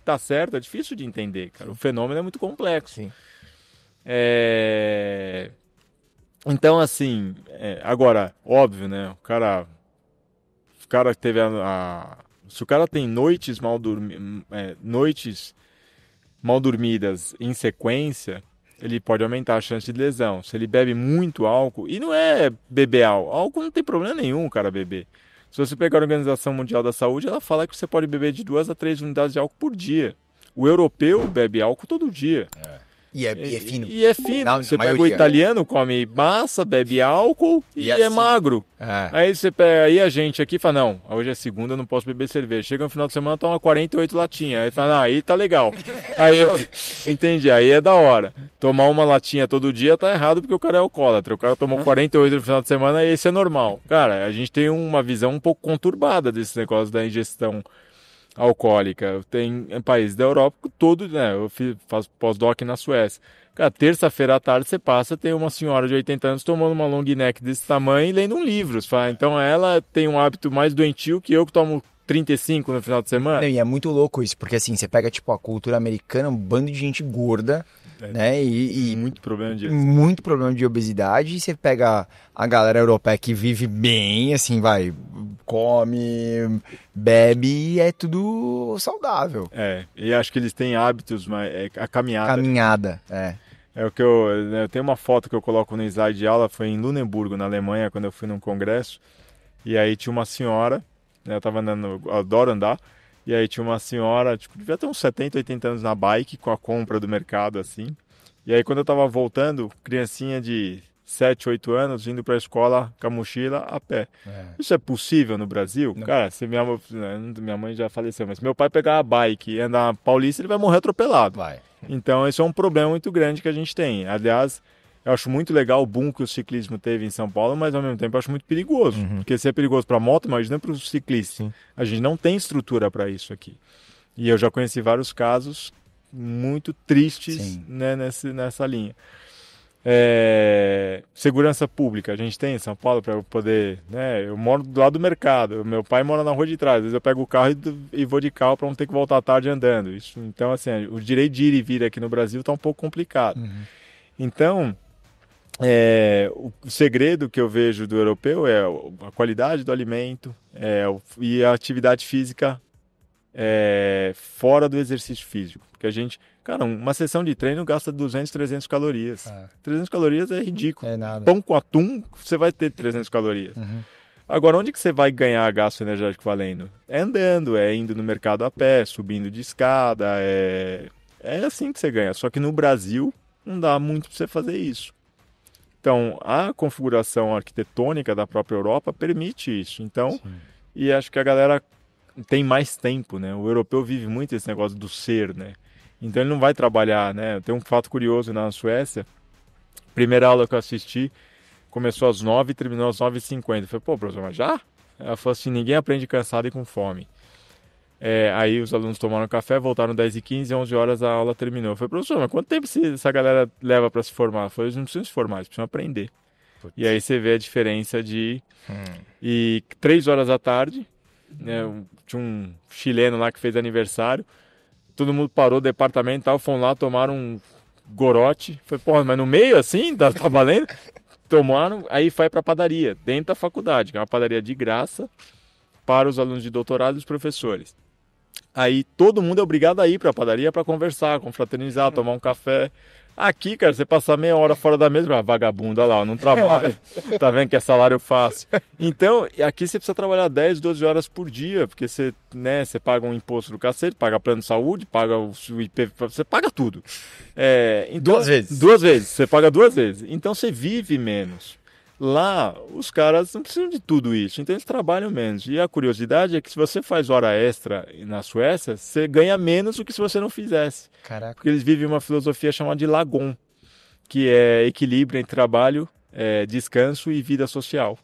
tá certo é difícil de entender, cara. O fenômeno é muito complexo. Sim. Então, assim, agora, óbvio, né? O cara teve se o cara tem noites mal dormidas em sequência, ele pode aumentar a chance de lesão. Se ele bebe muito álcool, e não é beber álcool não tem problema nenhum o cara beber. Se você pegar a Organização Mundial da Saúde, ela fala que você pode beber de 2 a 3 unidades de álcool por dia. O europeu bebe álcool todo dia. E é fino. E é fino. Não, Você a pega o maioria. italiano, come massa, bebe álcool e é assim- magro. É. Aí você pega, aí a gente aqui fala, não, hoje é segunda, eu não posso beber cerveja. Chega no final de semana, toma 48 latinhas. Aí fala, aí tá legal. Aí eu entendi, aí é da hora. Tomar uma latinha todo dia tá errado porque o cara é alcoólatra. O cara tomou 48 no final de semana e esse é normal. Cara, a gente tem uma visão um pouco conturbada desse negócio da ingestão alcoólica. Tem países da Europa todo, né? Eu faço pós-doc na Suécia. Cara, terça-feira à tarde você passa, tem uma senhora de 80 anos tomando uma long neck desse tamanho e lendo um livro. Você fala, então ela tem um hábito mais doentio que eu que tomo 35 no final de semana. Não, e é muito louco isso, porque assim, você pega tipo a cultura americana, um bando de gente gorda, né? E Muito problema disso. muito problema de obesidade. E você pega a galera europeia que vive bem, assim, vai, come, bebe e é tudo saudável. E acho que eles têm hábitos, mas a caminhada. Caminhada, é. É o que eu tenho uma foto que eu coloco no slide de aula, foi em Luneburgo, na Alemanha, quando eu fui num congresso. E aí tinha uma senhora, né, eu tava andando, eu adoro andar, e aí tinha uma senhora, tipo, devia ter uns 70, 80 anos na bike, com a compra do mercado, assim. E aí quando eu tava voltando, criancinha de 7, 8 anos, indo pra escola com a mochila a pé. Isso é possível no Brasil? Não. Cara, se minha mãe já faleceu, mas se meu pai pegar a bike e andar na Paulista, ele vai morrer atropelado. Vai. Então, esse é um problema muito grande que a gente tem. Aliás, eu acho muito legal o boom que o ciclismo teve em São Paulo, mas ao mesmo tempo eu acho muito perigoso. Porque se é perigoso para moto, imagina para o ciclista. Sim. A gente não tem estrutura para isso aqui. E eu já conheci vários casos muito tristes, né, nessa linha. Segurança pública, a gente tem em São Paulo para poder, né? Eu moro do lado do mercado, meu pai mora na rua de trás, às vezes eu pego o carro e vou de carro para não ter que voltar à tarde andando. Isso, então, assim, o direito de ir e vir aqui no Brasil está um pouco complicado. Então, o segredo que eu vejo do europeu é a qualidade do alimento e a atividade física fora do exercício físico. Porque a gente, cara, uma sessão de treino gasta 200, 300 calorias. 300 calorias é ridículo. É nada. Pão com atum, você vai ter 300 calorias. Agora, onde que você vai ganhar gasto energético valendo? É andando, é indo no mercado a pé, subindo de escada, é assim que você ganha. Só que no Brasil não dá muito para você fazer isso. Então, a configuração arquitetônica da própria Europa permite isso. Então, e acho que a galera tem mais tempo, né? O europeu vive muito esse negócio do ser, né? Então ele não vai trabalhar, né? Tem um fato curioso na Suécia. Primeira aula que eu assisti começou às 9 e terminou às 9h50. Eu falei, pô, professor, mas já? Ela falou assim, ninguém aprende cansado e com fome. Aí os alunos tomaram café, voltaram 10h15, 11 horas a aula terminou. Eu falei, professor, mas quanto tempo essa galera leva para se formar? Eu falei, eles não precisam se formar, eles precisam aprender. Putz. E aí você vê a diferença de... E 3 horas da tarde, né, tinha um chileno lá que fez aniversário, todo mundo parou do departamento e tal, foram lá, tomaram um gorote. Falei, porra, mas no meio assim, tá valendo? tomaram, aí vai para a padaria, dentro da faculdade, que é uma padaria de graça para os alunos de doutorado e os professores. Aí todo mundo é obrigado a ir para a padaria para conversar, confraternizar, tomar um café. Aqui, cara, você passar meia hora fora da mesa, vagabunda lá, não trabalha, tá vendo que é salário fácil. Então, aqui você precisa trabalhar 10, 12 horas por dia, porque você, né, você paga um imposto do cacete, paga plano de saúde, paga o IP, você paga tudo. Então, 2 vezes. 2 vezes, você paga 2 vezes. Então você vive menos. Lá, os caras não precisam de tudo isso, então eles trabalham menos. E a curiosidade é que se você faz hora extra na Suécia, você ganha menos do que se você não fizesse. Caraca. Porque eles vivem uma filosofia chamada de Lagon, que é equilíbrio entre trabalho, descanso e vida social.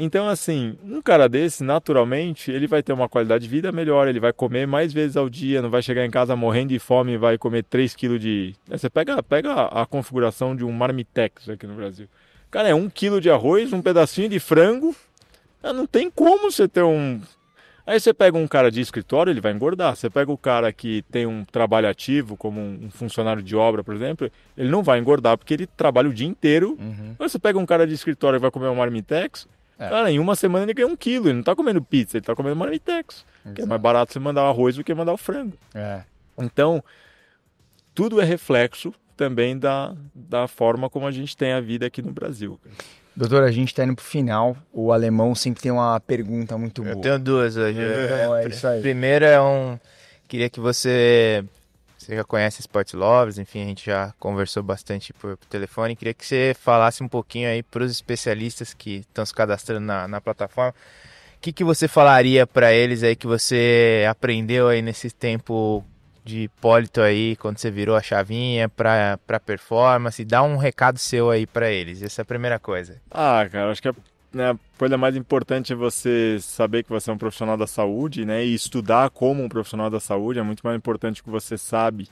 Então, assim, um cara desse, naturalmente, ele vai ter uma qualidade de vida melhor, ele vai comer mais vezes ao dia, não vai chegar em casa morrendo de fome e vai comer 3 quilos de... Você pega a configuração de um marmitex aqui no Brasil. Cara, é 1 quilo de arroz, um pedacinho de frango. Não tem como você ter um... Aí você pega um cara de escritório, ele vai engordar. Você pega o cara que tem um trabalho ativo, como um funcionário de obra, por exemplo, ele não vai engordar porque ele trabalha o dia inteiro. Aí você pega um cara de escritório que vai comer um marmitex, cara, em uma semana ele ganha 1 quilo. Ele não tá comendo pizza, ele tá comendo marmitex. Que é mais barato você mandar o arroz do que mandar o frango. Então, tudo é reflexo também da forma como a gente tem a vida aqui no Brasil. Doutor, a gente está indo pro final. O alemão sempre tem uma pergunta muito boa. Eu tenho 2 hoje. Então é isso aí. Primeiro queria que você já conhece Sport Lovers, enfim, a gente já conversou bastante por telefone. Queria que você falasse um pouquinho aí para os especialistas que estão se cadastrando na plataforma. O que você falaria para eles aí que você aprendeu aí nesse tempo de Hipólito aí, quando você virou a chavinha para performance? Dá um recado seu aí para eles. Essa é a primeira coisa. Cara, acho que a coisa mais importante é você saber que você é um profissional da saúde, né? E estudar como um profissional da saúde é muito mais importante que você sabe,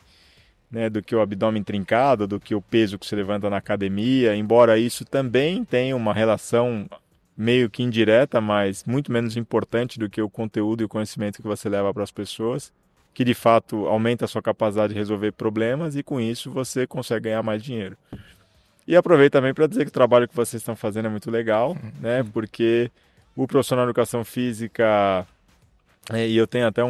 né, do que o abdômen trincado, do que o peso que você levanta na academia. Embora isso também tenha uma relação meio que indireta, mas muito menos importante do que o conteúdo e o conhecimento que você leva para as pessoas, que de fato aumenta a sua capacidade de resolver problemas e com isso você consegue ganhar mais dinheiro. E aproveito também para dizer que o trabalho que vocês estão fazendo é muito legal, né? Porque o profissional de educação física, e eu tenho até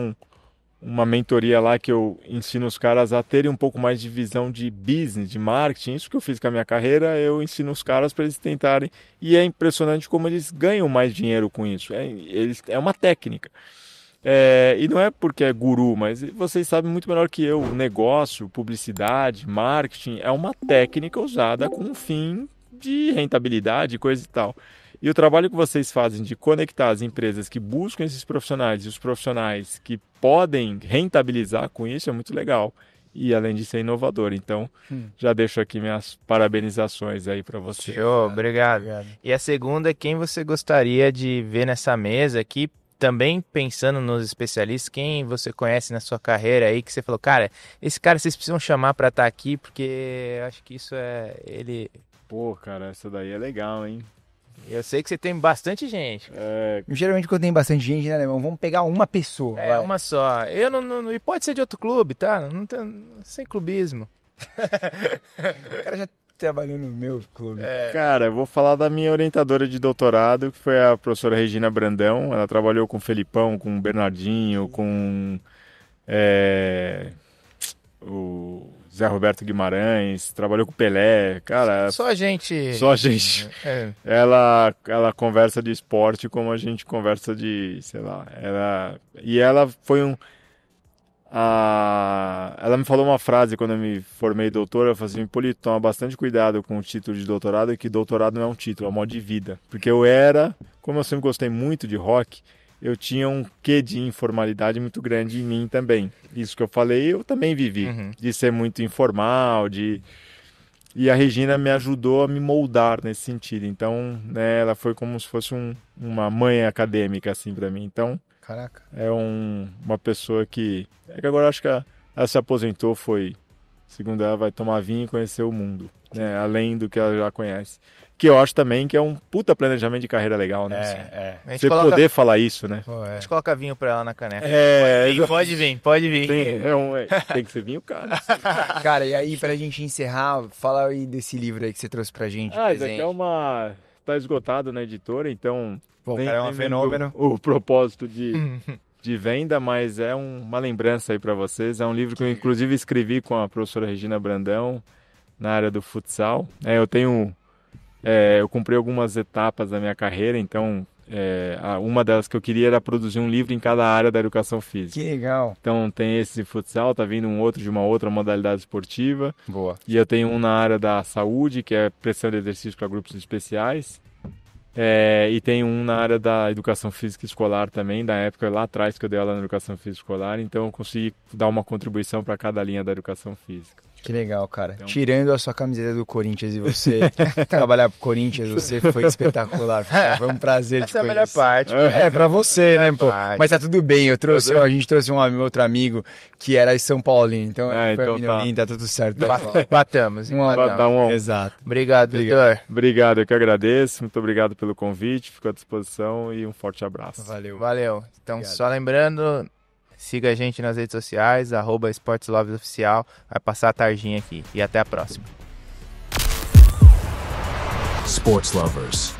uma mentoria lá que eu ensino os caras a terem um pouco mais de visão de business, de marketing. Isso que eu fiz com a minha carreira, eu ensino os caras para eles tentarem. E é impressionante como eles ganham mais dinheiro com isso. É uma técnica. E não é porque é guru, mas vocês sabem muito melhor que eu, o negócio, publicidade, marketing é uma técnica usada com um fim de rentabilidade, coisa e tal. E o trabalho que vocês fazem de conectar as empresas que buscam esses profissionais e os profissionais que podem rentabilizar com isso é muito legal. E além de ser inovador. Então, já deixo aqui minhas parabenizações aí para você. Show, obrigado. E a segunda, quem você gostaria de ver nessa mesa aqui? Também pensando nos especialistas, quem você conhece na sua carreira aí, que você falou, cara, esse cara vocês precisam chamar para estar aqui, porque acho que isso é ele... Pô, cara, essa daí é legal, hein? Eu sei que você tem bastante gente. Geralmente quando tem bastante gente, né, irmão? Vamos pegar uma pessoa. Vai. Uma só. Eu não... E pode ser de outro clube, tá? Não tem, sem clubismo. O cara já trabalhou no meu clube. Cara, eu vou falar da minha orientadora de doutorado, que foi a professora Regina Brandão. Ela trabalhou com o Felipão, com o Bernardinho, com o Zé Roberto Guimarães, trabalhou com o Pelé. Cara, só a gente. Ela conversa de esporte como a gente conversa de, sei lá. Ela foi ela me falou uma frase quando eu me formei doutor. Ela falou assim: Hipólito, toma bastante cuidado com o título de doutorado, que doutorado não é um título, é um modo de vida. Porque como eu sempre gostei muito de rock, eu tinha um quê de informalidade muito grande em mim também. Isso que eu falei, eu também vivi, de ser muito informal, E a Regina me ajudou a me moldar nesse sentido. Então, né, ela foi como se fosse uma mãe acadêmica, assim, para mim. Então, caraca, é uma pessoa que agora acho que ela se aposentou, segundo ela, vai tomar vinho e conhecer o mundo, né, além do que ela já conhece. que eu acho também que é um puta planejamento de carreira legal, né? A gente Você poder falar isso, né? A gente coloca vinho pra ela na caneca. Pode vir. Tem que ser vinho, cara. Cara, e aí, pra gente encerrar, fala aí desse livro aí que você trouxe pra gente. Isso aqui tá esgotado na editora, então... Pô, o cara é um fenômeno. O propósito de venda, mas é uma lembrança aí pra vocês. É um livro que eu, inclusive, escrevi com a professora Regina Brandão, na área do futsal. Eu cumpri algumas etapas da minha carreira, então uma delas que eu queria era produzir um livro em cada área da educação física. Que legal. Então tem esse de futsal, tá vindo um outro de uma outra modalidade esportiva. Boa. E eu tenho um na área da saúde, que é pressão de exercício para grupos especiais. E tem um na área da educação física escolar também, da época lá atrás que eu dei aula na educação física escolar, então eu consegui dar uma contribuição para cada linha da educação física. Que legal, cara. Então... Tirando a sua camiseta do Corinthians e você trabalhar pro Corinthians, você foi espetacular. Foi um prazer te Essa é a melhor conhecer. parte. Pra você, né, pô? Mas tá tudo bem, a gente trouxe outro amigo que era de São Paulo, então tá tudo certo. Batamos. Exato. Obrigado, Vitor. Obrigado, eu que agradeço. Muito obrigado pelo convite, fico à disposição e um forte abraço. Valeu. Então, Obrigado. Só lembrando, siga a gente nas redes sociais, @SportsLovesOficial. Vai passar a tarjinha aqui. E até a próxima. Sports Lovers.